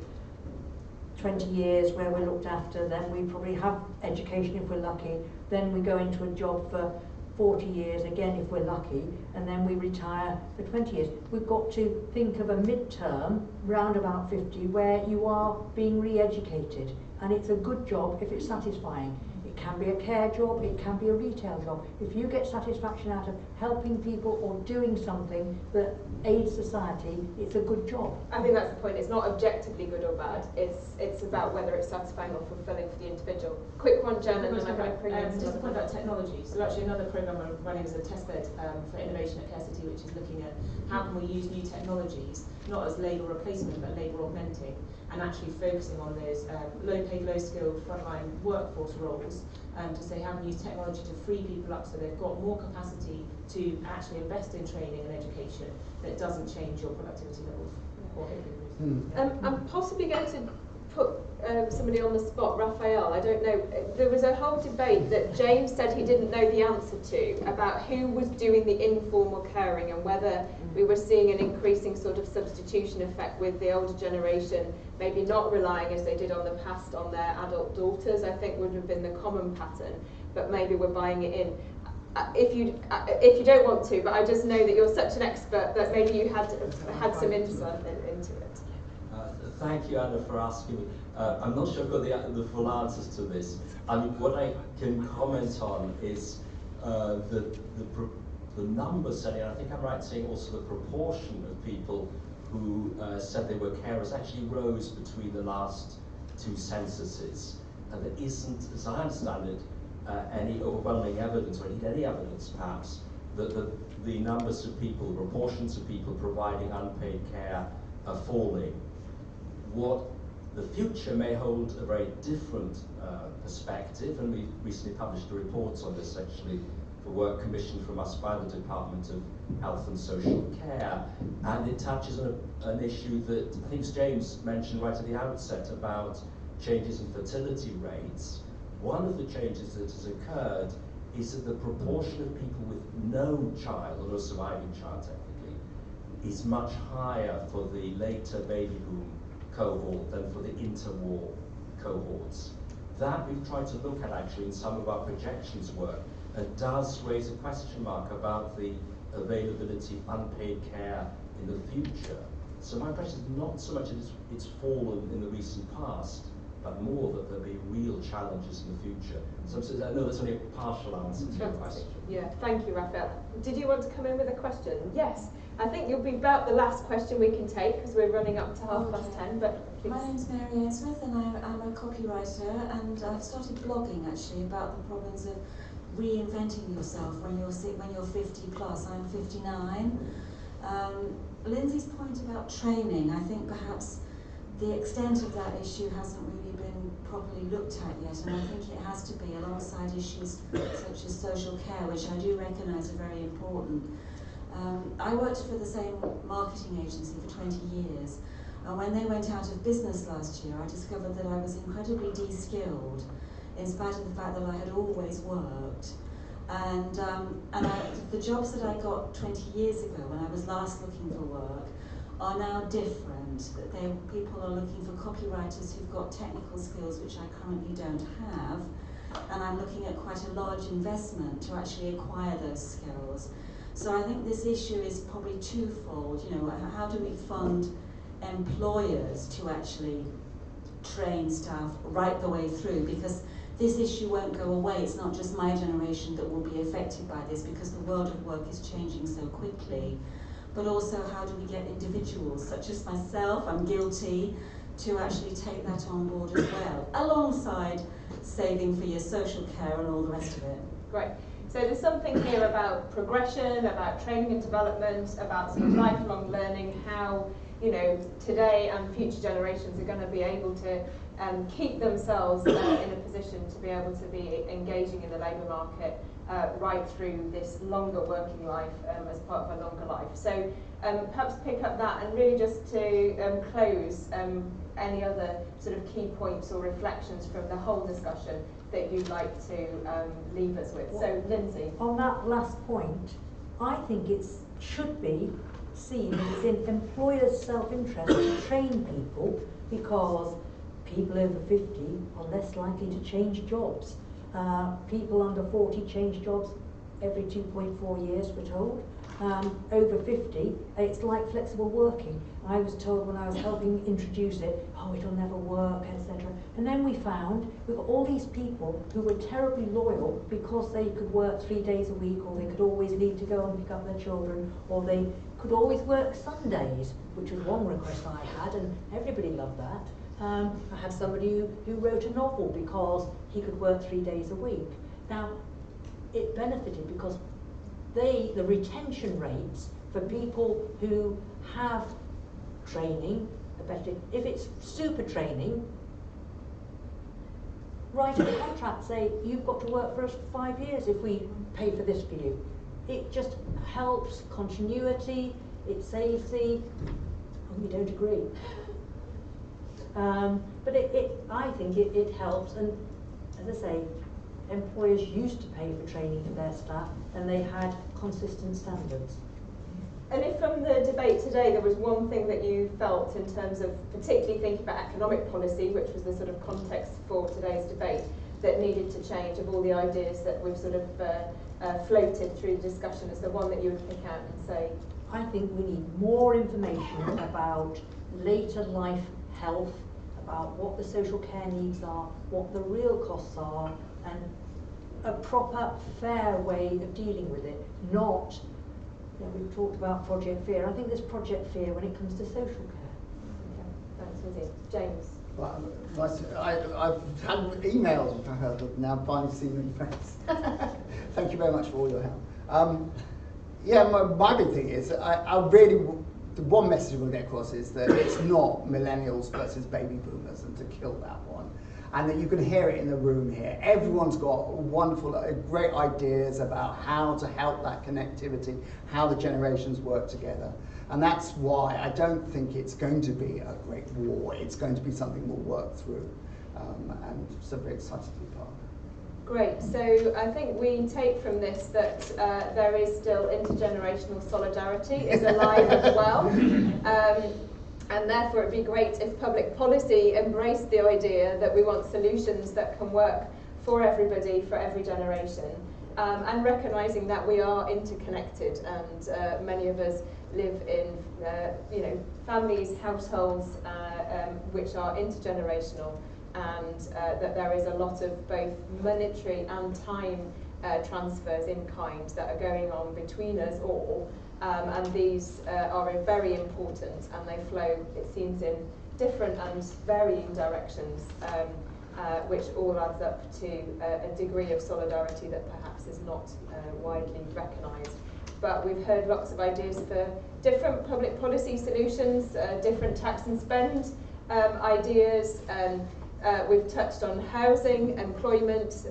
20 years where we're looked after, then we probably have education if we're lucky, then we go into a job for 40 years, again if we're lucky, and then we retire for 20 years. We've got to think of a midterm, round about 50, where you are being re-educated, and it's a good job if it's satisfying. It can be a care job, it can be a retail job. If you get satisfaction out of helping people or doing something that aids society, it's a good job. I think that's the point. It's not objectively good or bad. It's about whether it's satisfying or fulfilling for the individual. Quick one, Jen, and then I'm going to bring in just a point about technology. So actually another programme we're running is a testbed for innovation at Care City, which is looking at how can we use new technologies, not as labour replacement, but labour augmenting, and actually focusing on those low-paid, low-skilled frontline workforce roles, to say how can we use technology to free people up so they've got more capacity to actually invest in training and education that doesn't change your productivity levels. I'm possibly going to put somebody on the spot, Raphael. I don't know. There was a whole debate that James said he didn't know the answer to about who was doing the informal caring and whether we were seeing an increasing sort of substitution effect with the older generation, maybe not relying as they did on the past on their adult daughters, I think would have been the common pattern, but maybe we're buying it in. If you don't want to, but I just know that you're such an expert that maybe you had some insight into it. Thank you, Anna, for asking me. I'm not sure I've got the full answers to this. I mean, what I can comment on is the number setting. I think I'm right in saying also the proportion of people who said they were carers actually rose between the last two censuses. And there isn't, as I understand it, any overwhelming evidence, or indeed any evidence perhaps, that the numbers of people, the proportions of people providing unpaid care are falling. What the future may hold a very different perspective, and we recently published a report on this actually for work commissioned from us by the Department of Health and Social Care, and it touches on an issue that I think James mentioned right at the outset about changes in fertility rates. One of the changes that has occurred is that the proportion of people with no child, or no surviving child technically, is much higher for the later baby boom cohort than for the interwar cohorts. That we've tried to look at actually in some of our projections work, and does raise a question mark about the availability of unpaid care in the future. So my impression is not so much that it's fallen in the recent past, but more that there'll be real challenges in the future. So I know that's only a partial answer to your question. Yeah, thank you, Raphael. Did you want to come in with a question? Yes. I think you'll be about the last question we can take because we're running up to 10:30. But please. My name's Mary Ainsworth and I'm a copywriter, and I've started blogging actually about the problems of reinventing yourself when you're 50 plus. I'm 59. Lindsay's point about training, I think perhaps the extent of that issue hasn't really been properly looked at yet, and I think it has to be alongside issues such as social care, which I do recognise are very important. I worked for the same marketing agency for 20 years, and when they went out of business last year, I discovered that I was incredibly de-skilled, in spite of the fact that I had always worked. And the jobs that I got 20 years ago, when I was last looking for work, are now different. That people are looking for copywriters who've got technical skills which I currently don't have, and I'm looking at quite a large investment to actually acquire those skills. So I think this issue is probably twofold. You know, how do we fund employers to actually train staff right the way through? Because this issue won't go away. It's not just my generation that will be affected by this, because the world of work is changing so quickly. But also, how do we get individuals, such as myself, I'm guilty, to actually take that on board as well, alongside saving for your social care and all the rest of it. Great. So there's something here about progression, about training and development, about sort of lifelong learning, how, you know, today and future generations are going to be able to keep themselves in a position to be able to be engaging in the labour market right through this longer working life as part of a longer life. So perhaps pick up that, and really just to close, any other sort of key points or reflections from the whole discussion that you'd like to leave us with. So, Lindsay. On that last point, I think it should be seen as in employers' self-interest to train people, because people over 50 are less likely to change jobs. People under 40 change jobs every 2.4 years, we're told. Over 50, it's like flexible working. I was told when I was helping introduce it, oh, it'll never work, etc. And then we found we've got all these people who were terribly loyal because they could work 3 days a week, or they could always leave to go and pick up their children, or they could always work Sundays, which was one request I had, and everybody loved that. I had somebody who wrote a novel because he could work 3 days a week. Now, it benefited because the retention rates for people who have training are better. If it's super training, write a contract, say you've got to work for us for 5 years if we pay for this for you. It just helps continuity, it saves the, oh, you don't agree. But I think it helps, and as I say, employers used to pay for training for their staff, and they had consistent standards. And if from the debate today there was one thing that you felt in terms of particularly thinking about economic policy, which was the sort of context for today's debate, that needed to change, of all the ideas that we've sort of floated through the discussion, as the one that you would pick out and say? I think we need more information about later life health, about what the social care needs are, what the real costs are, and a proper, fair way of dealing with it. Not, you know, we've talked about Project Fear. I think there's Project Fear when it comes to social care. Okay, thanks, Lizzie. James. Well, I've had emails which I heard of, now finally seen your face. Thank you very much for all your help. Yeah, my big thing is, I really, the one message we'll get across is that it's not millennials versus baby boomers, and to kill that one. And that you can hear it in the room here. Everyone's got wonderful, great ideas about how to help that connectivity, how the generations work together. And that's why I don't think it's going to be a great war. It's going to be something we'll work through. And so very excited to be part of it. Great. So I think we take from this that there is still intergenerational solidarity is alive as well. And therefore it'd be great if public policy embraced the idea that we want solutions that can work for everybody, for every generation, and recognising that we are interconnected, and many of us live in families, households which are intergenerational, and that there is a lot of both monetary and time transfers in kind that are going on between us all, and these are very important, and they flow, it seems, in different and varying directions, which all adds up to a degree of solidarity that perhaps is not widely recognised. But we've heard lots of ideas for different public policy solutions, different tax and spend ideas. We've touched on housing, employment,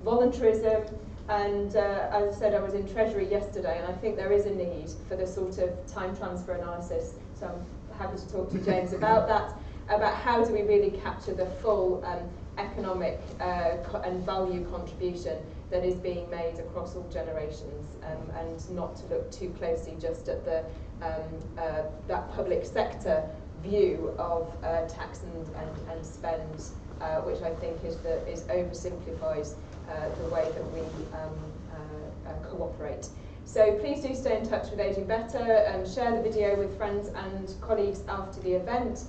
voluntarism, and as I said, I was in Treasury yesterday, and I think there is a need for the sort of time transfer analysis. So I'm happy to talk to James about that, about how do we really capture the full economic and value contribution that is being made across all generations, and not to look too closely just at the that public sector view of tax and spend, which I think is oversimplifies the way that we cooperate. So please do stay in touch with Aging Better, share the video with friends and colleagues after the event.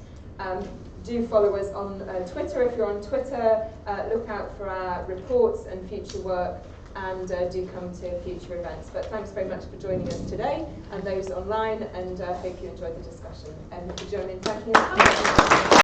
Do follow us on Twitter if you're on Twitter. Look out for our reports and future work, and do come to future events. But thanks very much for joining us today, and those online, and hope you enjoyed the discussion. And if you join in thanking us.